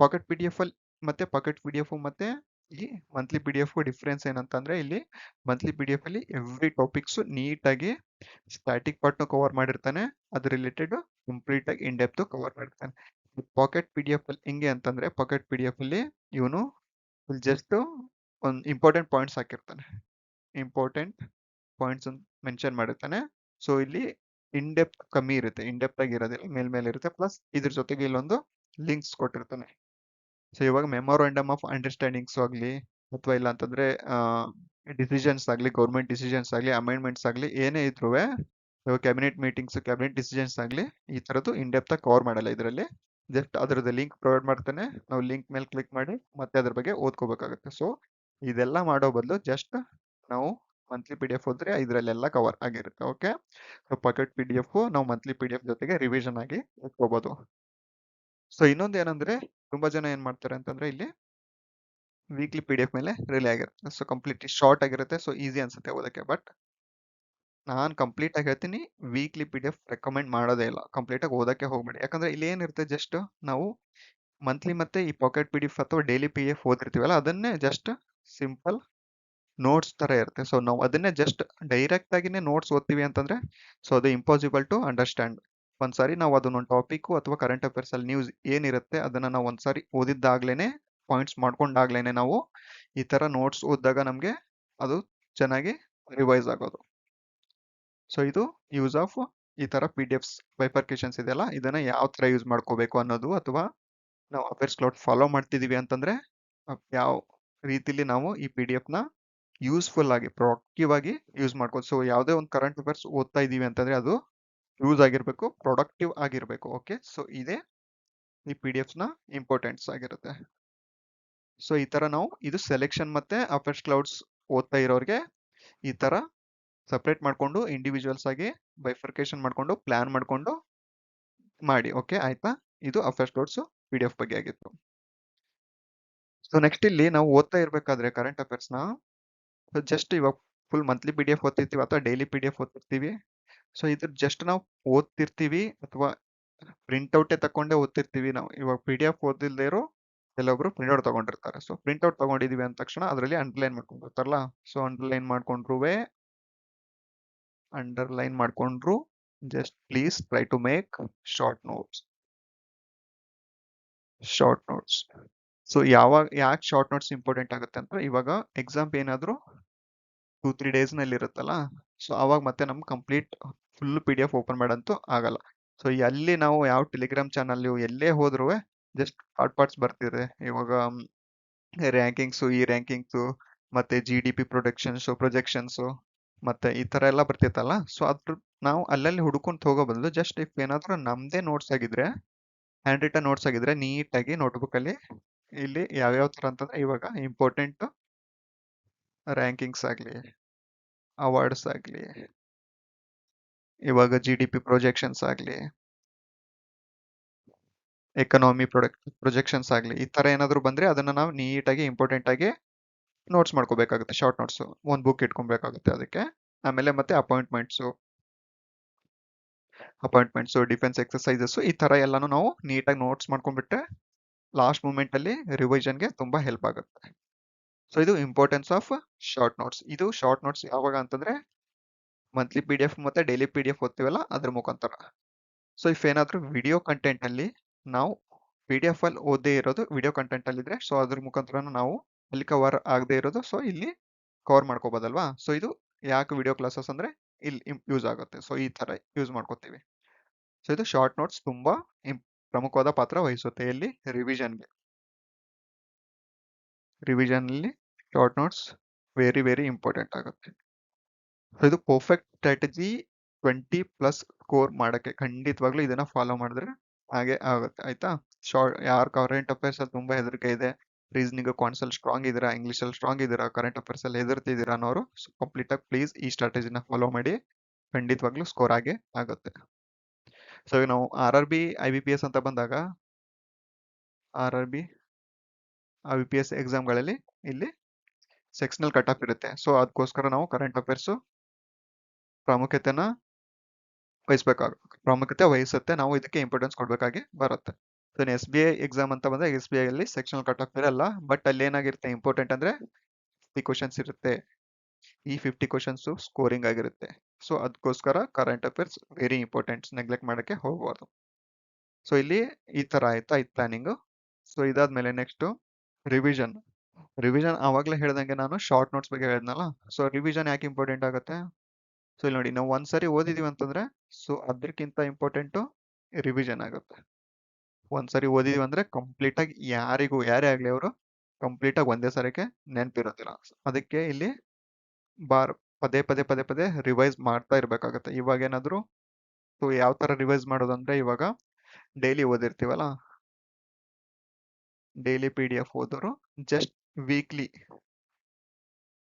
pocket PDF ಅಲ್ಲಿ ಮತ್ತೆ ಪಾಕೆಟ್ PDF ಮತ್ತೆ ಈ ಮಂತ್ಲಿ PDF ಡಿಫ್ರೆನ್ಸ್ ಏನಂತಂದ್ರೆ ಇಲ್ಲಿ ಮಂತ್ಲಿ PDF ಅಲ್ಲಿ ಎವ್ರಿ ಟಾಪಿಕ್ಸ್ ನೀಟಾಗಿ ಸ್ಟ್ಯಾಟಿಕ್ ಪಾರ್ಟ್ ಕವರ್ ಮಾಡಿರ್ತಾನೆ, ಅದ್ರ ರಿಲೇಟೆಡ್ ಕಂಪ್ಲೀಟ್ ಆಗಿ ಇನ್ ಡೆಪ್ತ್ ಕವರ್ ಮಾಡಿರ್ತಾನೆ. ಪಾಕೆಟ್ PDF ಅಲ್ಲಿ ಹಿಂಗೆ ಅಂತಂದ್ರೆ ಪಾಕೆಟ್ PDF ಅಲ್ಲಿ ಇವನು ಜಸ್ಟ್ ಒಂದು ಇಂಪಾರ್ಟೆಂಟ್ ಪಾಯಿಂಟ್ಸ್ ಹಾಕಿರ್ತಾನೆ, ಇಂಪಾರ್ಟೆಂಟ್ ಪಾಯಿಂಟ್ಸ್ ಅಂತ ಮೆನ್ಷನ್ ಮಾಡಿರ್ತಾನೆ. ಸೊ ಇಲ್ಲಿ ಇನ್ ಡೆಪ್ತ್ ಕಮ್ಮಿ ಇರುತ್ತೆ, ಇನ್ ಡೆಪ್ತ್ ಆಗಿ ಇರೋದಿಲ್ಲ, ಮೇಲ್ಮೇಲೆ ಇರುತ್ತೆ. ಪ್ಲಸ್ ಇದ್ರ ಜೊತೆಗೆ ಇಲ್ಲೊಂದು ಲಿಂಕ್ಸ್ ಕೊಟ್ಟಿರ್ತಾನೆ. ಸೊ ಇವಾಗ ಮೆಮೊರಾಂಡಮ್ ಆಫ್ ಅಂಡರ್ಸ್ಟ್ಯಾಂಡಿಂಗ್ಸ್ ಆಗಲಿ ಅಥವಾ ಇಲ್ಲ ಅಂತಂದ್ರೆ ಡಿಸಿಷನ್ಸ್ ಆಗಲಿ, ಗೌರ್ಮೆಂಟ್ ಡಿಸಿಷನ್ಸ್ ಆಗಲಿ, ಅಮೆಂಡ್ಮೆಂಟ್ಸ್ ಆಗಲಿ, ಏನೇ ಇದ್ರು ಇವಾಗ ಕ್ಯಾಬಿನೆಟ್ ಮೀಟಿಂಗ್ಸ್, ಕ್ಯಾಬಿನೆಟ್ ಡಿಸಿಷನ್ಸ್ ಆಗಲಿ ಈ ತರದ್ದು ಇನ್ ಡೆಪ್ತ್ ಆಗಿ ಕವರ್ ಮಾಡಲ್ಲ ಇದರಲ್ಲಿ. ಜಸ್ಟ್ ಅದ್ರದ್ದು ಲಿಂಕ್ ಪ್ರೊವೈಡ್ ಮಾಡ್ತಾನೆ, ನಾವು ಲಿಂಕ್ ಮೇಲೆ ಕ್ಲಿಕ್ ಮಾಡಿ ಮತ್ತೆ ಅದ್ರ ಬಗ್ಗೆ ಓದ್ಕೋಬೇಕಾಗುತ್ತೆ. ಸೊ ಇದೆಲ್ಲ ಮಾಡೋ ಬದಲು ಜಸ್ಟ್ ನಾವು ಮಂತ್ಲಿ ಪಿ ಡಿ ಎಫ್ ಓದಿದ್ರೆ ಇದರಲ್ಲೆಲ್ಲ ಕವರ್ ಆಗಿರುತ್ತೆ. Okay, pocket P D F ನಾವು ಮಂತ್ಲಿ ಪಿ ಡಿ ಎಫ್ ಜೊತೆಗೆ ರಿವಿಷನ್ ಆಗಿ ಇಟ್ಕೋಬಹುದು. ಸೊ ಇನ್ನೊಂದು ಏನಂದ್ರೆ ತುಂಬಾ ಜನ ಏನ್ ಮಾಡ್ತಾರೆ ಅಂತಂದ್ರೆ ಇಲ್ಲಿ ವೀಕ್ಲಿ ಪಿ ಡಿ ಎಫ್ ಮೇಲೆ ರಿಲೇ ಆಗಿರುತ್ತೆ. ಸೊ ಕಂಪ್ಲೀಟ್ಲಿ ಶಾರ್ಟ್ ಆಗಿರುತ್ತೆ, ಸೊ ಈಸಿ ಅನ್ಸುತ್ತೆ ಓದಕ್ಕೆ. ಬಟ್ ನಾನು ಕಂಪ್ಲೀಟ್ ಆಗಿ ಹೇಳ್ತೀನಿ, weekly P D F recommend ಮಾಡೋದೇ ಇಲ್ಲ. ಕಂಪ್ಲೀಟ್ ಆಗಿ ಓದಕ್ಕೆ ಹೋಗ್ಬೇಡಿ. ಯಾಕಂದ್ರೆ ಇಲ್ಲಿ ಏನಿರುತ್ತೆ, ಜಸ್ಟ್ ನಾವು ಮಂತ್ಲಿ ಮತ್ತೆ ಈ ಪಾಕೆಟ್ ಪಿ ಡಿ ಎಫ್ ಅಥವಾ ಡೈಲಿ ಪಿ ಡಿ ಎಫ್ ಓದಿರ್ತೀವಲ್ಲ, ಅದನ್ನೇ ಜಸ್ಟ್ ಸಿಂಪಲ್ ನೋಟ್ಸ್ ತರ ಇರುತ್ತೆ. ಸೊ ನಾವು ಅದನ್ನೇ ಜಸ್ಟ್ ಡೈರೆಕ್ಟ್ ಆಗಿನೇ ನೋಟ್ಸ್ ಓದ್ತೀವಿ ಅಂತಂದ್ರೆ ಸೊ ಅದು ಇಂಪಾಸಿಬಲ್ ಟು ಅಂಡರ್ಸ್ಟ್ಯಾಂಡ್. ಒಂದ್ಸಾರಿ ನಾವು ಅದನ್ನೊಂದು ಟಾಪಿಕ್ ಅಥವಾ ಕರೆಂಟ್ ಅಫೇರ್ಸ್ ಅಲ್ಲಿ ನ್ಯೂಸ್ ಏನಿರುತ್ತೆ ಅದನ್ನ ನಾವು ಒಂದ್ಸಾರಿ ಓದಿದ್ದಾಗ್ಲೇನೆ, ಪಾಯಿಂಟ್ಸ್ ಮಾಡ್ಕೊಂಡಾಗ್ಲೇನೆ ನಾವು ಈ ತರ ನೋಟ್ಸ್ ಓದಿದಾಗ ನಮ್ಗೆ ಅದು ಚೆನ್ನಾಗಿ ರಿವೈಸ್ ಆಗೋದು. ಸೊ ಇದು ಯೂಸ್ ಆಫ್ ಈ ತರ ಪಿ ಡಿ ಎಫ್ಸ್ ಬೈಫರ್ಕೇಶನ್ಸ್ ಇದೆಯಲ್ಲ, ಇದನ್ನ ಯಾವ ತರ ಯೂಸ್ ಮಾಡ್ಕೋಬೇಕು ಅನ್ನೋದು, ಅಥವಾ ನಾವು ಅಫೇರ್ಸ್ ಕ್ಲೌಡ್ ಫಾಲೋ ಮಾಡ್ತಿದೀವಿ ಅಂತಂದ್ರೆ ಯಾವ ರೀತಿಲಿ ನಾವು ಈ ಪಿ ಡಿ ಎಫ್ ನ ಯೂಸ್ಫುಲ್ ಆಗಿ ಪ್ರೊಡಕ್ಟಿವ್ ಆಗಿ ಯೂಸ್ ಮಾಡ್ಕೋದು. ಸೊ ಯಾವುದೇ ಒಂದು ಕರೆಂಟ್ ಅಫೇರ್ಸ್ ಓದ್ತಾ ಇದೀವಿ ಅಂತಂದ್ರೆ ಅದು ಯೂಸ್ ಆಗಿರ್ಬೇಕು, ಪ್ರೊಡಕ್ಟಿವ್ ಆಗಿರ್ಬೇಕು. ಓಕೆ, ಸೊ ಇದೇ ಈ ಪಿ ಡಿ ಎಫ್ಸ್ ನ ಇಂಪಾರ್ಟೆನ್ಸ್ ಆಗಿರುತ್ತೆ. ಸೊ ಈ ತರ ನಾವು ಇದು ಸೆಲೆಕ್ಷನ್ ಮತ್ತೆ ಅಫೇರ್ಸ್ ಕ್ಲೌಡ್ಸ್ ಓದ್ತಾ ಇರೋರಿಗೆ ಈ ತರ ಸಪರೇಟ್ ಮಾಡ್ಕೊಂಡು ಇಂಡಿವಿಜುವಲ್ಸ್ ಆಗಿ ಬೈಫರ್ಕೇಶನ್ ಮಾಡ್ಕೊಂಡು ಪ್ಲಾನ್ ಮಾಡ್ಕೊಂಡು ಮಾಡಿ. ಓಕೆ ಆಯ್ತಾ, ಇದು affairs clouds P D F ಬಗ್ಗೆ ಆಗಿತ್ತು. ಸೊ ನೆಕ್ಸ್ಟ್ ಇಲ್ಲಿ ನಾವು ಓದ್ತಾ ಇರ್ಬೇಕಾದ್ರೆ ಕರೆಂಟ್ ಅಫೇರ್ಸ್ ನ ಜಸ್ಟ್ ಇವಾಗ full monthly P D F ಓದ್ತಿರ್ತೀವಿ ಅಥವಾ ಡೈಲಿ ಪಿ ಡಿ ಎಫ್ ಓದ್ತಿರ್ತೀವಿ. ಸೊ ಇದ್ರ ಜಸ್ಟ್ ನಾವು ಓದ್ತಿರ್ತೀವಿ ಅಥವಾ ಪ್ರಿಂಟ್ಔಟೇ ತಕೊಂಡೇ ಓದ್ತಿರ್ತೀವಿ. ನಾವು ಇವಾಗ ಪಿ ಡಿ ಎಫ್ ಓದಿಲ್ದೇ ಇರೋ ಕೆಲವೊಬ್ರು ಪ್ರಿಂಟ್ಔಟ್ ತಗೊಂಡಿರ್ತಾರೆ. ಸೊ ಪ್ರಿಂಟ್ಔಟ್ ತಗೊಂಡಿದೀವಿ ಅಂದ ತಕ್ಷಣ ಅದರಲ್ಲಿ ಅಂಡರ್ಲೈನ್ ಮಾಡ್ಕೊಂಡಿರ್ತಾರಲ್ಲ, ಸೊ ಅಂಡರ್ಲೈನ್ ಮಾಡ್ಕೊಂಡ್ರು just please try to make short notes. So ಯಾಕೆ ಶಾರ್ಟ್ ನೋಟ್ಸ್ ಇಂಪಾರ್ಟೆಂಟ್ ಆಗುತ್ತೆ ಅಂದ್ರೆ, ಇವಾಗ ಎಕ್ಸಾಮ್ ಏನಾದ್ರು 2-3 ಡೇಸ್ ನಲ್ಲಿ ಇರುತ್ತಲ್ಲ, ಸೊ ಅವಾಗ ಮತ್ತೆ ನಮ್ಗೆ complete full P D F open ಮಾಡಂತೂ ಆಗಲ್ಲ. ಸೊ ಅಲ್ಲಿ ನಾವು ಯಾವ ಟೆಲಿಗ್ರಾಮ್ ಚಾನಲ್ ಎಲ್ಲೇ ಹೋದ್ರು ಜಸ್ಟ್ ಪಾರ್ಟ್ಸ್ ಬರ್ತಿದೆ. ಇವಾಗ ಈ ರ್ಯಾಂಕಿಂಗ್ಸು ಮತ್ತೆ ಜಿ ಡಿ ಪಿ ಪ್ರೊಜೆಕ್ಷನ್ಸ್ ಮತ್ತೆ ಈ ತರ ಎಲ್ಲ ಬರ್ತಿತ್ತಲ್ಲ, ಸೊ ಅದ್ರ ನಾವು ಅಲ್ಲಲ್ಲಿ ಹುಡ್ಕೊಂತ ಹೋಗೋ ಬದಲು ಜಸ್ಟ್ ಇಫ್ ಏನಾದ್ರು ನಮ್ದೇ ನೋಟ್ಸ್ ಆಗಿದ್ರೆ, ಹ್ಯಾಂಡ್ ರಿಟನ್ ನೋಟ್ಸ್ ಆಗಿದ್ರೆ, ನೀಟಾಗಿ ನೋಟ್ಬುಕ್ ಅಲ್ಲಿ ಇಲ್ಲಿ ಯಾವ್ಯಾವ ತರ ಅಂತಂದ್ರೆ, ಇವಾಗ ಇಂಪಾರ್ಟೆಂಟ್ ರ್ಯಾಂಕಿಂಗ್ಸ್ ಆಗ್ಲಿ, ಅವಾರ್ಡ್ಸ್ ಆಗ್ಲಿ, ಇವಾಗ ಜಿ ಡಿ ಪಿ ಪ್ರೊಜೆಕ್ಷನ್ಸ್ ಆಗ್ಲಿ, ಎಕನಾಮಿ ಪ್ರೊಜೆಕ್ಷನ್ಸ್ ಆಗ್ಲಿ, ಈ ತರ ಏನಾದ್ರು ಬಂದ್ರೆ ಅದನ್ನ ನಾವು ನೀಟಾಗಿ ಇಂಪಾರ್ಟೆಂಟ್ ಆಗಿ ನೋಟ್ಸ್ ಮಾಡ್ಕೋಬೇಕಾಗುತ್ತೆ. ಶಾರ್ಟ್ ನೋಟ್ಸ್ ಒಂದ್ ಬುಕ್ ಇಟ್ಕೊಬೇಕಾಗುತ್ತೆ ಅದಕ್ಕೆ. ಆಮೇಲೆ ಮತ್ತೆ ಅಪಾಯಿಂಟ್ಮೆಂಟ್ಸ್, ಡಿಫೆನ್ಸ್ ಎಕ್ಸರ್ಸೈಸಸ್, ಈ ತರ ಎಲ್ಲಾನು ನಾವು ನೀಟಾಗಿ ನೋಟ್ಸ್ ಮಾಡ್ಕೊಂಡ್ಬಿಟ್ರೆ ಲಾಸ್ಟ್ ಮೂಮೆಂಟ್ ಅಲ್ಲಿ ರಿವಿಷನ್ಗೆ ತುಂಬಾ ಹೆಲ್ಪ್ ಆಗುತ್ತೆ. ಸೊ ಇದು ಇಂಪಾರ್ಟೆನ್ಸ್ ಆಫ್ ಶಾರ್ಟ್ ನೋಟ್ಸ್. ಇದು ಶಾರ್ಟ್ ನೋಟ್ಸ್ ಯಾವಾಗ ಅಂತಂದ್ರೆ ಮಂತ್ಲಿ ಪಿ ಡಿ ಎಫ್ ಮತ್ತೆ ಡೈಲಿ ಪಿ ಡಿ ಎಫ್ ಓದ್ತೀವಲ್ಲ ಅದ್ರ ಮುಖಾಂತರ. ಸೊ ಇಫ್ ಏನಾದ್ರು ವಿಡಿಯೋ ಕಂಟೆಂಟ್ ಅಲ್ಲಿ ನಾವು ಪಿ ಡಿ ಎಫ್ ಅಲ್ಲಿ ಓದೇ ಇರೋದು ವಿಡಿಯೋ ಕಂಟೆಂಟ್ ಅಲ್ಲಿ ಇದ್ರೆ, ಸೊ ಅದ್ರ ಮುಖಾಂತರ ನಾವು ಅಲ್ಲಿ ಕವರ್ ಆಗದೆ ಇರೋದು ಸೊ ಇಲ್ಲಿ ಕವರ್ ಮಾಡ್ಕೋಬೋದಲ್ವಾ. ಸೊ ಇದು ಯಾಕೆ ವಿಡಿಯೋ ಕ್ಲಾಸಸ್ ಅಂದ್ರೆ ಇಲ್ಲಿ ಯೂಸ್ ಆಗುತ್ತೆ. ಸೊ ಈ ತರ ಯೂಸ್ ಮಾಡ್ಕೋತೀವಿ. ಸೊ ಇದು ಶಾರ್ಟ್ ನೋಟ್ಸ್ ತುಂಬಾ ಪ್ರಮುಖವಾದ ಪಾತ್ರ ವಹಿಸುತ್ತೆ ಇಲ್ಲಿ ರಿವಿಷನ್ಗೆ. ರಿವಿಷನ್ ಅಲ್ಲಿ short notes very very important ಆಗುತ್ತೆ. ಸೊ ಇದು ಪರ್ಫೆಕ್ಟ್ ಸ್ಟ್ರಾಟಜಿ 20+ ಸ್ಕೋರ್ ಮಾಡಕ್ಕೆ. ಖಂಡಿತವಾಗ್ಲೂ ಇದನ್ನ ಫಾಲೋ ಮಾಡಿದ್ರೆ ಹಾಗೆ ಆಗುತ್ತೆ ಆಯ್ತಾ. ಯಾರು ಕರೆಂಟ್ ಅಫೇರ್ಸ್ ಅಲ್ಲಿ ತುಂಬಾ ಹೆದರಿಕೆ ಇದೆ, ರೀಸನಿಂಗ್ ಕಾನ್ಸೆಪ್ಟ್ ಸ್ಟ್ರಾಂಗ್ ಇದೀರಾ, ಇಂಗ್ಲಿಷ್ ಅಲ್ಲಿ ಸ್ಟ್ರಾಂಗ್ ಇದೀರಾ, ಕರೆಂಟ್ ಅಫೇರ್ಸ್ ಅಲ್ಲಿ ಹೆದರ್ತಿದ್ದೀರಾ ಅನ್ನೋರು ಕಂಪ್ಲೀಟ್ ಆಗಿ ಪ್ಲೀಸ್ ಈ ಸ್ಟ್ರಾಟಜಿನ ಫಾಲೋ ಮಾಡಿ. ಖಂಡಿತವಾಗ್ಲೂ ಸ್ಕೋರ್ ಆಗೇ ಆಗುತ್ತೆ. ಸೊ ನಾವು RRB IBPS ಅಂತ ಬಂದಾಗ, RRB IBPS ಎಕ್ಸಾಮ್ಗಳಲ್ಲಿ ಇಲ್ಲಿ ಸೆಕ್ಷನಲ್ ಕಟ್ ಆಫ್ ಇರುತ್ತೆ. ಸೊ ಅದಕ್ಕೋಸ್ಕರ ನಾವು ಕರೆಂಟ್ ಅಫೇರ್ಸ್ ಪ್ರಾಮುಖ್ಯತೆ ವಹಿಸುತ್ತೆ. ನಾವು ಇದಕ್ಕೆ ಇಂಪಾರ್ಟೆನ್ಸ್ ಕೊಡ್ಬೇಕಾಗಿ ಬರುತ್ತೆ. ಸೊ SBI ಎಕ್ಸಾಮ್ ಅಂತ ಬಂದಾಗ SBI ಅಲ್ಲಿ ಸೆಕ್ಷನಲ್ ಕಟ್ ಆಫ್ ಇರಲ್ಲ, ಬಟ್ ಅಲ್ಲಿ ಏನಾಗಿರುತ್ತೆ ಇಂಪಾರ್ಟೆಂಟ್ ಅಂದ್ರೆ 50 ಕ್ವಶನ್ಸ್ ಇರುತ್ತೆ. ಈ 50 ಕ್ವಶನ್ಸ್ ಸ್ಕೋರಿಂಗ್ ಆಗಿರುತ್ತೆ. ಸೊ ಅದಕ್ಕೋಸ್ಕರ current affairs very important, neglect ಮಾಡಕ್ಕೆ ಹೋಗಬಾರ್ದು. ಸೊ ಇಲ್ಲಿ ಈ ತರ ಆಯ್ತಾ ಇದು ಪ್ಲಾನಿಂಗ್. ಸೊ ಇದಾದ್ಮೇಲೆ ನೆಕ್ಸ್ಟ್ ರಿವಿಷನ್. ಆವಾಗಲೇ ಹೇಳ್ದಂಗೆ ನಾನು ಶಾರ್ಟ್ ನೋಟ್ಸ್ ಬಗ್ಗೆ ಹೇಳಿದ್ನಲ್ಲ, ಸೊ ರಿವಿಷನ್ ಯಾಕೆ ಇಂಪಾರ್ಟೆಂಟ್ ಆಗುತ್ತೆ. ಸೊ ಇಲ್ಲಿ ನೋಡಿ, ನಾವು ಒಂದ್ಸರಿ ಓದಿದೀವಿ ಅಂತಂದ್ರೆ ಸೊ ಅದಕ್ಕಿಂತ ಇಂಪಾರ್ಟೆಂಟು ರಿವಿಷನ್ ಆಗುತ್ತೆ. ಒಂದ್ಸರಿ ಓದಿದೀವಿ ಅಂದ್ರೆ ಕಂಪ್ಲೀಟ್ ಆಗಿ ಯಾರೇ ಆಗ್ಲಿ ಅವರು ಕಂಪ್ಲೀಟ್ ಆಗಿ ಒಂದೇ ಸರಿಗೆ ನೆನಪಿರೋದಿಲ್ಲ. ಅದಕ್ಕೆ ಇಲ್ಲಿ ಪದೇ ರಿವೈಸ್ ಮಾಡ್ತಾ ಇರ್ಬೇಕಾಗತ್ತೆ. ಇವಾಗ ಏನಾದ್ರು ಸೊ ಯಾವ ತರ ರಿವೈಸ್ ಮಾಡೋದಂದ್ರೆ, ಇವಾಗ ಡೈಲಿ ಓದಿರ್ತೀವಲ್ಲ, ಡೈಲಿ ಪಿ ಡಿ ಎಫ್ ಓದೋರು ಜಸ್ಟ್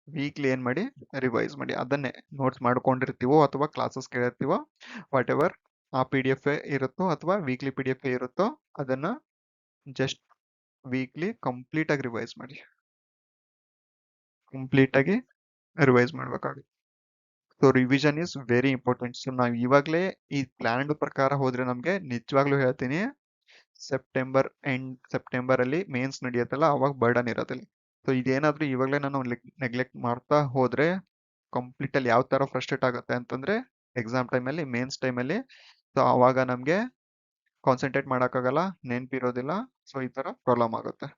ವೀಕ್ಲಿ ಏನ್ ಮಾಡಿ ರಿವೈಸ್ ಮಾಡಿ. ಅದನ್ನೇ ನೋಟ್ಸ್ ಮಾಡ್ಕೊಂಡಿರ್ತೀವೋ ಅಥವಾ ಕ್ಲಾಸಸ್ ಕೇಳಿರ್ತೀವೋ ವಾಟ್ ಎವರ್ ಆ ಪಿ ಡಿ ಎಫ್ ಇರುತ್ತೋ ಅಥವಾ ವೀಕ್ಲಿ ಪಿ ಡಿ ಎಫ್ ಇರುತ್ತೋ ಅದನ್ನ ಜಸ್ಟ್ ವೀಕ್ಲಿ ಕಂಪ್ಲೀಟ್ ಆಗಿ ರಿವೈಸ್ ಮಾಡಿ. ಕಂಪ್ಲೀಟ್ ಆಗಿ ರಿವೈಸ್ ಮಾಡ್ಬೇಕಾಗುತ್ತೆ. So revision is very important. So ನಾವು ಇವಾಗಲೇ ಈ ಪ್ಲಾನ್ ಪ್ರಕಾರ ಹೋದ್ರೆ ನಮ್ಗೆ ನಿಜವಾಗ್ಲೂ ಹೇಳ್ತೀನಿ ಸೆಪ್ಟೆಂಬರ್ ಅಲ್ಲಿ ಮೇನ್ಸ್ ನಡೆಯುತ್ತಲ್ಲ ಅವಾಗ ಬರ್ಡನ್ ಇರೋದಿಲ್ಲ. ಸೊ ಇದೇನಾದ್ರೂ ಇವಾಗಲೇ ನಾನು ನೆಗ್ಲೆಕ್ಟ್ ಮಾಡ್ತಾ ಹೋದ್ರೆ ಕಂಪ್ಲೀಟ್ ಅಲ್ಲಿ ಯಾವ ತರ ಫ್ರಸ್ಟ್ರೇಟ್ ಆಗುತ್ತೆ ಅಂತಂದ್ರೆ ಎಕ್ಸಾಮ್ ಟೈಮಲ್ಲಿ ಮೇನ್ಸ್ ಟೈಮಲ್ಲಿ. ಸೊ ಅವಾಗ ನಮ್ಗೆ ಕಾನ್ಸಂಟ್ರೇಟ್ ಮಾಡೋಕ್ಕಾಗಲ್ಲ, ನೆನಪಿರೋದಿಲ್ಲ. ಸೊ ಈ ತರ ಪ್ರಾಬ್ಲಮ್ ಆಗುತ್ತೆ.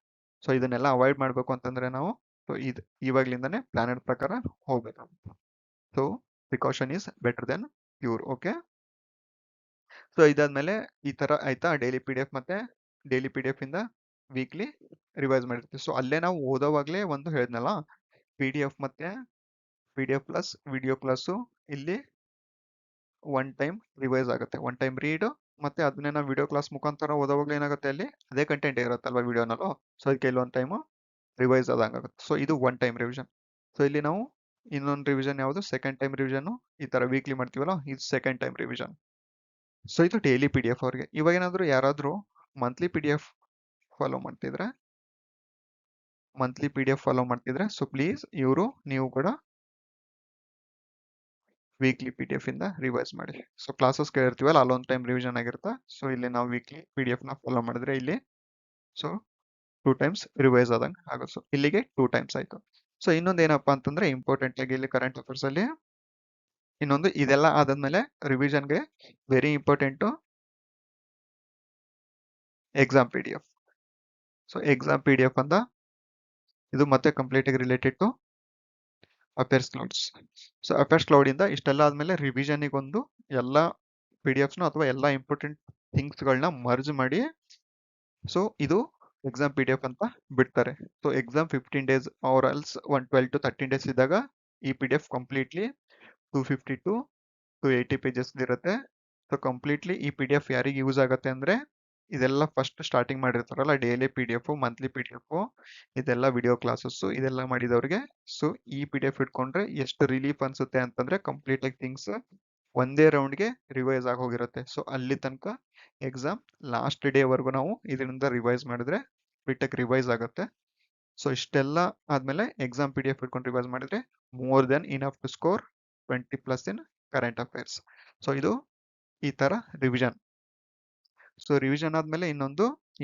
ಸೊ ಇದನ್ನೆಲ್ಲ ಅವಾಯ್ಡ್ ಮಾಡ್ಬೇಕು ಅಂತಂದ್ರೆ ನಾವು ಸೊ ಇದು ಇವಾಗ್ಲಿಂದಾನೇ ಪ್ಲಾನೆಡ್ ಪ್ರಕಾರ ಹೋಗ್ಬೇಕಾಗುತ್ತೆ. So precaution is better then cure. Okay. So ಇದಾದ್ಮೇಲೆ ಈ ತರ ಆಯ್ತಾ, ಡೈಲಿ ಪಿ ಡಿ ಎಫ್ ಮತ್ತೆ ಡೈಲಿ ಪಿ ಡಿ ಎಫ್ ಇಂದ ವೀಕ್ಲಿ ರಿವೈಸ್ ಮಾಡಿರ್ತೀವಿ. ಸೊ ಅಲ್ಲೇ ನಾವು ಓದೋವಾಗ್ಲೇ ಒಂದು ಹೇಳಿದ್ನಲ್ಲ, ಪಿ ಡಿ ಎಫ್ ಮತ್ತೆ P D F plus video class ಇಲ್ಲಿ ಒನ್ ಟೈಮ್ ರಿವೈಸ್ ಆಗುತ್ತೆ. ಒನ್ ಟೈಮ್ ರೀಡ್ ಮತ್ತೆ ಅದನ್ನೇ ನಾವು ವಿಡಿಯೋ ಕ್ಲಾಸ್ ಮುಖಾಂತರ ಓದೋವಾಗ್ಲೂ ಏನಾಗುತ್ತೆ ಅಲ್ಲಿ ಅದೇ ಕಂಟೆಂಟ್ ಇರುತ್ತಲ್ವಾ ವಿಡಿಯೋನಲ್ಲೂ. ಸೊ ಅದಕ್ಕೆ ಇಲ್ಲೊಂದು ಟೈಮು ರಿವೈಸ್ ಆದಂಗಾಗುತ್ತೆ. ಸೊ ಇದು ಒನ್ ಟೈಮ್ ರಿವಿಷನ್. ಸೊ ಇಲ್ಲಿ ನಾವು ಇನ್ನೊಂದು ರಿವಿಷನ್ ಯಾವುದು ಸೆಕೆಂಡ್ ಟೈಮ್ ರಿವಿಷನ್ ಈ ತರ ವೀಕ್ಲಿ ಮಾಡ್ತೀವಲ್ಲ ಇದು ಸೆಕೆಂಡ್ ಟೈಮ್ ರಿವಿಷನ್. ಸೊ ಇದು ಡೈಲಿ ಪಿ ಡಿ ಎಫ್ ಅವ್ರಿಗೆ. ಇವಾಗ ಏನಾದ್ರು ಯಾರಾದ್ರೂ monthly P D F follow ಮಾಡ್ತಿದ್ರೆ ಸೊ ಪ್ಲೀಸ್ ನೀವು ಕೂಡ ವೀಕ್ಲಿ ಪಿ ಡಿ ಎಫ್ ಇಂದ ರಿವೈಸ್ ಮಾಡಿ. ಸೊ ಕ್ಲಾಸಸ್ ಕೇಳಿರ್ತೀವಲ್ಲ ಅಲ್ಲೊಂದು ಟೈಮ್ ರಿವಿಷನ್ ಆಗಿರುತ್ತೆ. ಸೊ ಇಲ್ಲಿ ನಾವು ವೀಕ್ಲಿ ಪಿ ಡಿ ಎಫ್ ನ ಫಾಲೋ ಮಾಡಿದ್ರೆ ಇಲ್ಲಿ ಸೊ 2 ಟೈಮ್ಸ್ ರಿವೈಸ್ ಆದಂಗೆ ಆಗುತ್ತೆ. ಸೊ ಇಲ್ಲಿಗೆ 2 ಟೈಮ್ಸ್ ಆಯ್ತು. ಸೊ ಇನ್ನೊಂದು ಏನಪ್ಪಾ ಅಂತಂದ್ರೆ ಇಂಪಾರ್ಟೆಂಟ್ ಆಗಿ ಇಲ್ಲಿ ಕರೆಂಟ್ ಅಫೇರ್ಸ್ ಅಲ್ಲಿ ಇನ್ನೊಂದು ಇದೆಲ್ಲ ಆದ್ಮೇಲೆ ರಿವಿಷನ್ಗೆ very important exam P D F. So exam P D F ಅಂತ ಇದು ಮತ್ತೆ ಕಂಪ್ಲೀಟ್ ಆಗಿ related to affairs clouds. So affairs cloud ಇಂದ ಇಷ್ಟೆಲ್ಲ ಆದ್ಮೇಲೆ ರಿವಿಷನ್ಗೆ ಒಂದು ಎಲ್ಲ ಪಿ ಡಿ ಎಫ್ನ ಅಥವಾ ಎಲ್ಲ ಇಂಪಾರ್ಟೆಂಟ್ ಥಿಂಗ್ಸ್ಗಳನ್ನ ಮರ್ಜ್ ಮಾಡಿ ಸೊ ಇದು ಎಕ್ಸಾಮ್ ಪಿ ಡಿ ಎಫ್ ಅಂತ ಬಿಡ್ತಾರೆ. So exam 15 days or else 12 to 13 days ಇದ್ದಾಗ ಈ P D F completely 250 to 280 pages ಇರುತ್ತೆ. ಸೊ ಕಂಪ್ಲೀಟ್ಲಿ ಈ ಪಿ ಡಿ ಎಫ್ ಯಾರಿಗೆ ಯೂಸ್ ಆಗುತ್ತೆ ಅಂದ್ರೆ ಇದೆಲ್ಲ ಫಸ್ಟ್ ಸ್ಟಾರ್ಟಿಂಗ್ ಮಾಡಿರ್ತಾರಲ್ಲ daily P D F monthly P D F ಇದೆಲ್ಲ ವಿಡಿಯೋ ಕ್ಲಾಸಸ್ ಇದೆಲ್ಲ ಮಾಡಿದವ್ರಿಗೆ. ಸೊ ಈ ಪಿ ಡಿ ಎಫ್ ಇಟ್ಕೊಂಡ್ರೆ ಎಷ್ಟು ರಿಲೀಫ್ ಅನ್ಸುತ್ತೆ ಅಂತಂದ್ರೆ ಕಂಪ್ಲೀಟ್ ಆಗಿ ಥಿಂಗ್ಸ್ ಒಂದೇ ರೌಂಡ್ಗೆ ರಿವೈಸ್ ಆಗಿ ಹೋಗಿರುತ್ತೆ. ಸೊ ಅಲ್ಲಿ ತನಕ ಎಕ್ಸಾಮ್ ಲಾಸ್ಟ್ ಡೇ ವರೆಗೂ ನಾವು ಇದರಿಂದ ರಿವೈಸ್ ಮಾಡಿದ್ರೆ ಬಿಟ್ಟಕ್ಕೆ ರಿವೈಸ್ ಆಗುತ್ತೆ. ಸೊ ಇಷ್ಟೆಲ್ಲ ಆದ್ಮೇಲೆ ಎಕ್ಸಾಮ್ ಪಿ ಡಿ ಎಫ್ ಇಟ್ಕೊಂಡು ರಿವೈಸ್ ಮಾಡಿದ್ರೆ more than enough to score 20+ in current affairs. So ಇದು ಈ ತರ ರಿವಿಷನ್. ಸೊ ರಿವಿಷನ್ ಆದ್ಮೇಲೆ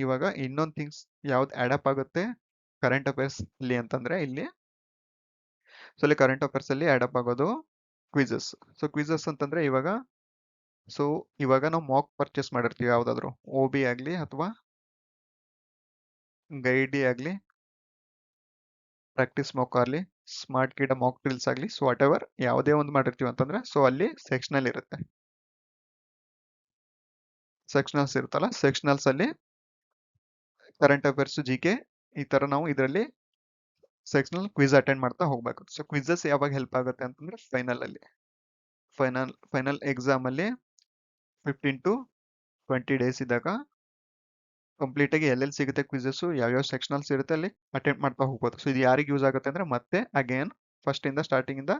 ಇವಾಗ ಇನ್ನೊಂದು ಥಿಂಗ್ಸ್ ಯಾವ್ದು ಆಡಪ್ ಆಗುತ್ತೆ ಕರೆಂಟ್ ಅಫೇರ್ಸ್ ಅಲ್ಲಿ ಅಂತಂದ್ರೆ ಇಲ್ಲಿ ಸೊ ಇಲ್ಲಿ ಕರೆಂಟ್ ಅಫೇರ್ಸ್ ಅಲ್ಲಿ ಆಡಪ್ ಆಗೋದು ಕ್ವಿಜಸ್. ಸೊ ಕ್ವಿಜಸ್ ಅಂತಂದ್ರೆ ಇವಾಗ ನಾವು ಮಾಕ್ ಪರ್ಚೇಸ್ ಮಾಡಿರ್ತೀವಿ ಯಾವ್ದಾದ್ರು ಒ ಬಿ ಆಗ್ಲಿ ಅಥವಾ ಗೈಡಿ ಆಗ್ಲಿ ಪ್ರಾಕ್ಟೀಸ್ ಮಾಕ್ ಆಗ್ಲಿ ಸ್ಮಾರ್ಟ್ ಕಿಡ ಮಾಕ್ ಡ್ರಿಲ್ಸ್ ಆಗ್ಲಿ ಸೊ ವಾಟ್ ಎವರ್ ಯಾವುದೇ ಒಂದು ಮಾಡಿರ್ತೀವಿ ಅಂತಂದ್ರೆ ಸೊ ಅಲ್ಲಿ ಸೆಕ್ಷನಲ್ ಇರುತ್ತೆ. ಸೆಕ್ಷನಲ್ಸ್ ಇರುತ್ತಲ್ಲ ಸೆಕ್ಷನಲ್ಸ್ ಅಲ್ಲಿ ಕರೆಂಟ್ ಅಫೇರ್ಸ್ ಜಿ ಕೆ ಈ ತರ ನಾವು ಇದರಲ್ಲಿ ಸೆಕ್ಷನಲ್ ಕ್ವಿಜ್ ಅಟೆಂಡ್ ಮಾಡ್ತಾ ಹೋಗ್ಬೇಕು. ಸೊ ಕ್ವಿಜಸ್ ಯಾವಾಗ ಹೆಲ್ಪ್ ಆಗುತ್ತೆ ಅಂತಂದ್ರೆ ಫೈನಲ್ ಎಕ್ಸಾಮ್ ಅಲ್ಲಿ 15 to 20 ಡೇಸ್ ಇದ್ದಾಗ ಕಂಪ್ಲೀಟ್ ಆಗಿ ಎಲ್ಲೆಲ್ಲಿ ಸಿಗುತ್ತೆ ಕ್ವಿಜಸ್ ಯಾವ್ಯಾವ ಸೆಕ್ಷನಲ್ಸ್ ಇರುತ್ತೆ ಅಲ್ಲಿ ಅಟೆಂಡ್ ಮಾಡ್ತಾ ಹೋಗ್ಬೋದು. ಸೊ ಇದು ಯಾರಿಗೆ ಯೂಸ್ ಆಗುತ್ತೆ ಅಂದ್ರೆ ಮತ್ತೆ ಅಗೇನ್ ಫಸ್ಟ್ ಇಂದ ಸ್ಟಾರ್ಟಿಂಗ್ ಇಂದ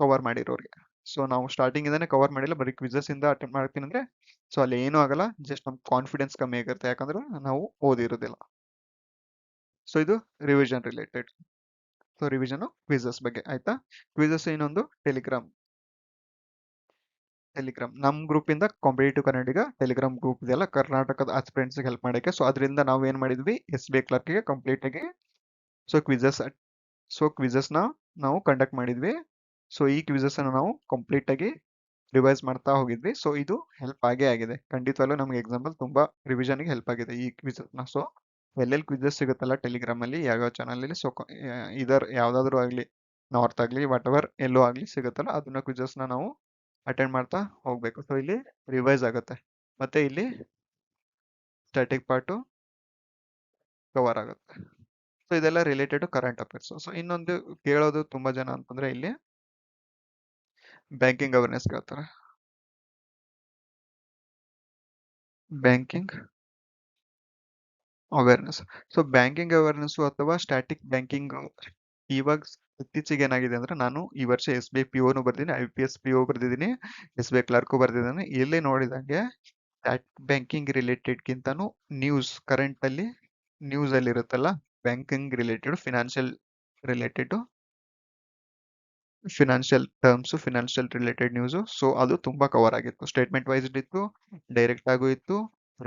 ಕವರ್ ಮಾಡಿರೋರಿಗೆ. ಸೊ ನಾವು ಸ್ಟಾರ್ಟಿಂಗ್ ಇಂದಾನೆ ಕವರ್ ಮಾಡಿಲ್ಲ ಬರೀ ಕ್ವಿಜಸ್ ಇಂದ ಅಟೆಂಡ್ ಮಾಡ್ತೀನಿ ಅಂದ್ರೆ ಸೊ ಅಲ್ಲಿ ಏನೂ ಆಗಲ್ಲ, ಜಸ್ಟ್ ನಮ್ ಕಾನ್ಫಿಡೆನ್ಸ್ ಕಮ್ಮಿ ಆಗಿರುತ್ತೆ ಯಾಕಂದ್ರೆ ನಾವು ಓದಿರೋದಿಲ್ಲ. ಸೊ ಇದು revision related. So revision quizzes ಬಗ್ಗೆ ಆಯ್ತಾ. ಕ್ವಿಜಸ್ ಇನ್ನೊಂದು ಟೆಲಿಗ್ರಾಮ್ ನಮ್ ಗ್ರೂಪ್ ಇಂದ ಕಾಂಪಿಟೇಟಿವ್ ಕನ್ನಡಿಗ ಟೆಲಿಗ್ರಾಮ್ ಗ್ರೂಪ್ ಇದೆಲ್ಲ ಕರ್ನಾಟಕದ ಆಸ್ಪಿರೆಂಟ್ಸ್ ಹೆಲ್ಪ್ ಮಾಡಕ್ಕೆ. ಸೊ ಅದರಿಂದ ನಾವು ಏನ್ ಮಾಡಿದ್ವಿ ಎಸ್ ಬಿ ಐ ಕ್ಲರ್ಕ್ ಗೆ ಕಂಪ್ಲೀಟ್ ಆಗಿ ಸೊ ಕ್ವಿಜಸ್ ನ ನಾವು ಕಂಡಕ್ಟ್ ಮಾಡಿದ್ವಿ. ಸೊ ಈ ಕ್ವಿಜಸ್ ಅನ್ನ ನಾವು ಕಂಪ್ಲೀಟ್ ಆಗಿ ರಿವೈಸ್ ಮಾಡ್ತಾ ಹೋಗಿದ್ವಿ. ಸೊ ಇದು ಹೆಲ್ಪ್ ಆಗೇ ಆಗಿದೆ ಖಂಡಿತವಾಗ್ಲೂ ನಮ್ಗೆ ಎಕ್ಸಾಂಪಲ್ ತುಂಬಾ ರಿವಿಷನ್ ಗೆ ಹೆಲ್ಪ್ ಆಗಿದೆ ಈ ಕ್ವಿಜಸ್ ನ. ಸೊ ಎಲ್ಲೆಲ್ಲಿ ಕ್ವಿಜಸ್ ಸಿಗುತ್ತಲ್ಲ ಟೆಲಿಗ್ರಾಮ್ ಅಲ್ಲಿ ಯಾವ್ಯಾವ ಚಾನಲ್ ಅಲ್ಲಿ ಸೊ ಇದರ್ ಯಾವ್ದಾದ್ರು ಆಗ್ಲಿ ನಾರ್ತ್ ಆಗ್ಲಿ ವಾಟ್ ಎವರ್ ಎಲ್ಲೋ ಆಗ್ಲಿ ಸಿಗುತ್ತಲ್ಲ ಅದನ್ನ ಕ್ವಿಜಸ್ ನ ನಾವು ಅಟೆಂಡ್ ಮಾಡ್ತಾ ಹೋಗ್ಬೇಕು. ಸೊ ಇಲ್ಲಿ ರಿವೈಸ್ ಆಗುತ್ತೆ ಮತ್ತೆ ಇಲ್ಲಿ ಸ್ಟ್ಯಾಟಿಕ್ ಪಾರ್ಟ್ ಕವರ್ ಆಗುತ್ತೆ. ಸೊ ಇದೆಲ್ಲ related to current affairs. So ಇನ್ನೊಂದು ಕೇಳೋದು ತುಂಬಾ ಜನ ಅಂತಂದ್ರೆ ಇಲ್ಲಿ ಬ್ಯಾಂಕಿಂಗ್ ಅವೇರ್ನೆಸ್ ಕೇಳ್ತಾರೆ. Banking awareness. So banking awareness ಅಥವಾ ಸ್ಟ್ಯಾಟಿಕ್ ಬ್ಯಾಂಕಿಂಗ್ ಇವಾಗ ಇತ್ತೀಚೆಗೆ ಏನಾಗಿದೆ ಅಂದ್ರೆ ನಾನು ಈ ವರ್ಷ S B I P O ಬರ್ದಿದ್ದೀನಿ, IPS PO ಬರ್ದಿದ್ದೀನಿ, SBI ಕ್ಲರ್ಕು ಬರ್ದಿದ್ದೀನಿ. ಇಲ್ಲಿ ನೋಡಿದಂಗೆ ಬ್ಯಾಂಕಿಂಗ್ ರಿಲೇಟೆಡ್ಗಿಂತನೂ ಕರೆಂಟ್ ಅಲ್ಲಿ ನ್ಯೂಸ್ ಅಲ್ಲಿ ಇರುತ್ತಲ್ಲ, banking related related financial terms, financial related news. So ಅದು ತುಂಬಾ ಕವರ್ ಆಗಿತ್ತು. ಸ್ಟೇಟ್ಮೆಂಟ್ ವೈಸ್ ಇತ್ತು, ಡೈರೆಕ್ಟ್ ಆಗೂ ಇತ್ತು,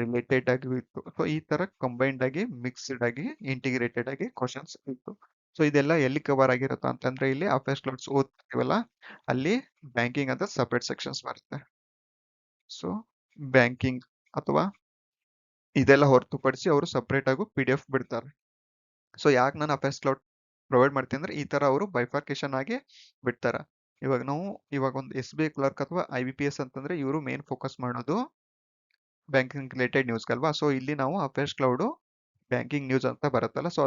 ರಿಲೇಟೆಡ್ ಆಗೂ ಇತ್ತು. ಸೊ ಈ ತರ ಕಂಬೈನ್ಡ್ ಆಗಿ, ಮಿಕ್ಸ್ಡ್ ಆಗಿ, ಇಂಟಿಗ್ರೇಟೆಡ್ ಆಗಿ ಕ್ವಶನ್ಸ್ ಇತ್ತು. ಸೊ ಇದೆಲ್ಲ ಎಲ್ಲಿ ಕವರ್ ಆಗಿರುತ್ತೆ ಅಂತಂದ್ರೆ ಇಲ್ಲಿ ಅಫೇರ್ಸ್ ಕ್ಲೌಡ್ಸ್ ಓದ್ತೀವಲ್ಲ, ಅಲ್ಲಿ ಬ್ಯಾಂಕಿಂಗ್ ಅಂತ ಸಪರೇಟ್ ಸೆಕ್ಷನ್ಸ್ ಬರುತ್ತೆ. ಸೊ ಬ್ಯಾಂಕಿಂಗ್ ಅಥವಾ ಇದೆಲ್ಲ ಹೊರತುಪಡಿಸಿ ಅವರು ಸಪರೇಟ್ ಆಗು PDF ಬಿಡ್ತಾರೆ. ಸೊ ಯಾಕೆ ನಾನು ಅಫೇರ್ಸ್ ಕ್ಲೌಡ್ ಪ್ರೊವೈಡ್ ಮಾಡ್ತೀನಿ ಅಂದ್ರೆ ಈ ತರ ಅವರು ಬೈಫಾರ್ಕೇಶನ್ ಆಗಿ ಬಿಡ್ತಾರ. ಇವಾಗ ಒಂದು SBI ಕ್ಲರ್ಕ್ ಅಥವಾ IBPS ಅಂತಂದ್ರೆ ಇವರು ಮೇನ್ ಫೋಕಸ್ ಮಾಡೋದು ಬ್ಯಾಂಕಿಂಗ್ ರಿಲೇಟೆಡ್ ನ್ಯೂಸ್ ಅಲ್ವಾ. ಸೊ ಇಲ್ಲಿ ನಾವು ಅಫೇರ್ಸ್ ಕ್ಲೌಡ್ ಬ್ಯಾಂಕಿಂಗ್ ನ್ಯೂಸ್ ಅಂತ ಬರುತ್ತಲ್ಲ, ಸೊ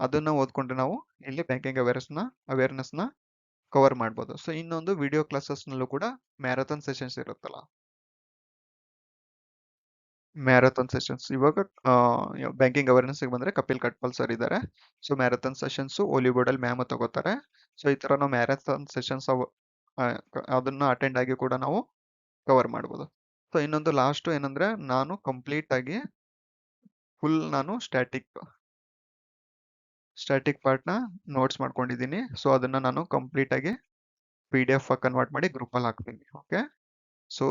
ಅದನ್ನ ಓದ್ಕೊಂಡ್ರೆ ನಾವು ಇಲ್ಲಿ ಬ್ಯಾಂಕಿಂಗ್ ಅವೇರ್ನೆಸ್ ನ ಕವರ್ ಮಾಡ್ಬೋದು. ಸೊ ಇನ್ನೊಂದು ವಿಡಿಯೋ ಕ್ಲಾಸಸ್ ನಲ್ಲೂ ಕೂಡ ಮ್ಯಾರಥಾನ್ ಸೆಷನ್ಸ್ ಇರುತ್ತಲ್ಲ, ಮ್ಯಾರಥಾನ್ ಸೆಷನ್ಸ್ ಇವಾಗ ಬ್ಯಾಂಕಿಂಗ್ ಅವೇರ್ನೆಸ್ ಬಂದ್ರೆ ಕಪಿಲ್ ಕಟ್ಪಲ್ ಸರ್ ಇದ್ದಾರೆ. ಸೊ ಮ್ಯಾರಥಾನ್ ಸೆಷನ್ಸ್ ಒಲಿಬೋರ್ಡ್ ಅಲ್ಲಿ ಮ್ಯಾಮ್ ತಗೋತಾರೆ. ಸೊ ಈ ತರ ನಾವು ಮ್ಯಾರಥಾನ್ ಸೆಷನ್ಸ್ ಅದನ್ನ ಅಟೆಂಡ್ ಆಗಿ ಕೂಡ ನಾವು ಕವರ್ ಮಾಡ್ಬೋದು. ಸೊ ಇನ್ನೊಂದು ಲಾಸ್ಟ್ ಏನಂದ್ರೆ ನಾನು ಕಂಪ್ಲೀಟ್ ಆಗಿ ನಾನು ಸ್ಟ್ಯಾಟಿಕ್ ಪಾರ್ಟ್ ನ ನೋಟ್ಸ್ ಮಾಡ್ಕೊಂಡಿದ್ದೀನಿ. ಸೊ ಅದನ್ನ ನಾನು ಕಂಪ್ಲೀಟ್ ಆಗಿ PDF ಕನ್ವರ್ಟ್ ಮಾಡಿ ಗ್ರೂಪ್ ಅಲ್ಲಿ ಹಾಕ್ತೀನಿ. ಓಕೆ, ಸೊ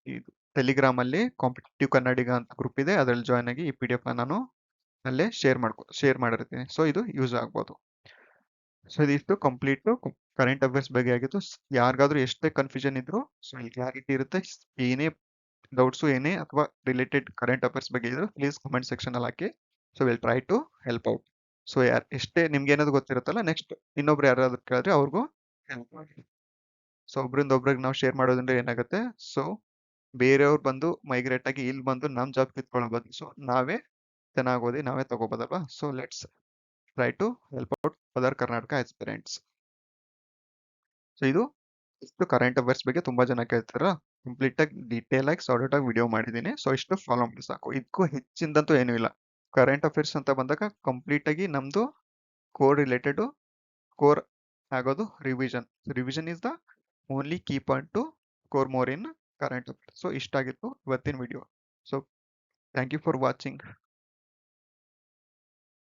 ಇದು ಟೆಲಿಗ್ರಾಮ್ ಅಲ್ಲಿ ಕಾಂಪಿಟೇಟಿವ್ ಕನ್ನಡಿಗ ಅಂತ ಗ್ರೂಪ್ ಇದೆ, ಅದ್ರಲ್ಲಿ ಜಾಯ್ನ್ ಆಗಿ ಈ PDF ನ ನಾನು ಅಲ್ಲೇ ಶೇರ್ ಮಾಡಿರ್ತೀನಿ. ಸೊ ಇದು ಯೂಸ್ ಆಗ್ಬೋದು. ಸೊ ಇದಿಷ್ಟು ಕಂಪ್ಲೀಟ್ ಕರೆಂಟ್ ಅಫೇರ್ಸ್ ಬಗ್ಗೆ ಆಗಿತ್ತು. ಯಾರಿಗಾದ್ರೂ ಎಷ್ಟೇ ಕನ್ಫ್ಯೂಷನ್ ಇದ್ರು ಸೊ ಇಲ್ಲಿ ಕ್ಲಾರಿಟಿ ಇರುತ್ತೆ. ಏನೇ ಡೌಟ್ಸು ಅಥವಾ ರಿಲೇಟೆಡ್ ಕರೆಂಟ್ ಅಫೇರ್ಸ್ ಬಗ್ಗೆ ಇದ್ರು ಪ್ಲೀಸ್ ಕಮೆಂಟ್ ಸೆಕ್ಷನ್ ಅಲ್ಲಿ ಹಾಕಿ. So will try to help out. So ಎಷ್ಟೇ ನಿಮ್ಗೆ ಏನಾದ್ರು ಗೊತ್ತಿರುತ್ತಲ್ಲ, ನೆಕ್ಸ್ಟ್ ಇನ್ನೊಬ್ರು ಯಾರಾದ್ರೂ ಕೇಳಿದ್ರೆ ಅವ್ರಿಗೂ ಹೆಲ್ಪ್ ಮಾಡಿ. ಸೊ ಒಬ್ರಿಂದ ಒಬ್ರಿಗೆ ನಾವು ಶೇರ್ ಮಾಡೋದ್ರಿಂದ ಏನಾಗುತ್ತೆ, ಸೊ ಬೇರೆಯವ್ರು ಬಂದು ಮೈಗ್ರೇಟ್ ಆಗಿ ಇಲ್ಲಿ ಬಂದು ನಮ್ ಜಾಬ್ ಕಿತ್ಕೊಳ್ಳೋದು, ಸೊ ನಾವೇ ಚೆನ್ನಾಗಿ ಓದಿ ನಾವೇ ತಗೋಬೋದಲ್ವಾ. So let's try to help out other Karnataka aspirants. So ಇಷ್ಟು ಕರೆಂಟ್ ಅಫೇರ್ಸ್ ಬಗ್ಗೆ ತುಂಬಾ ಜನ ಕೇಳ್ತಾರ, ಕಂಪ್ಲೀಟ್ ಆಗಿ ಡೀಟೇಲ್ ಆಗಿ ಸಾರ್ಟ್ ಆಗಿ ವಿಡಿಯೋ ಮಾಡಿದ್ದೀನಿ. ಸೊ ಇಷ್ಟು ಫಾಲೋ ಮಾಡಿ ಸಾಕು, ಇದಕ್ಕೂ ಹೆಚ್ಚಿಂದಂತೂ ಏನೂ ಇಲ್ಲ. ಕರೆಂಟ್ ಅಫೇರ್ಸ್ ಅಂತ ಬಂದಾಗ ಕಂಪ್ಲೀಟ್ ಆಗಿ ನಮ್ದು ಕೋರ್ ಆಗೋದು revision is the only key point to score more in current affairs. So ಇಷ್ಟಾಗಿತ್ತು ಇವತ್ತಿನ video. So thank you for watching.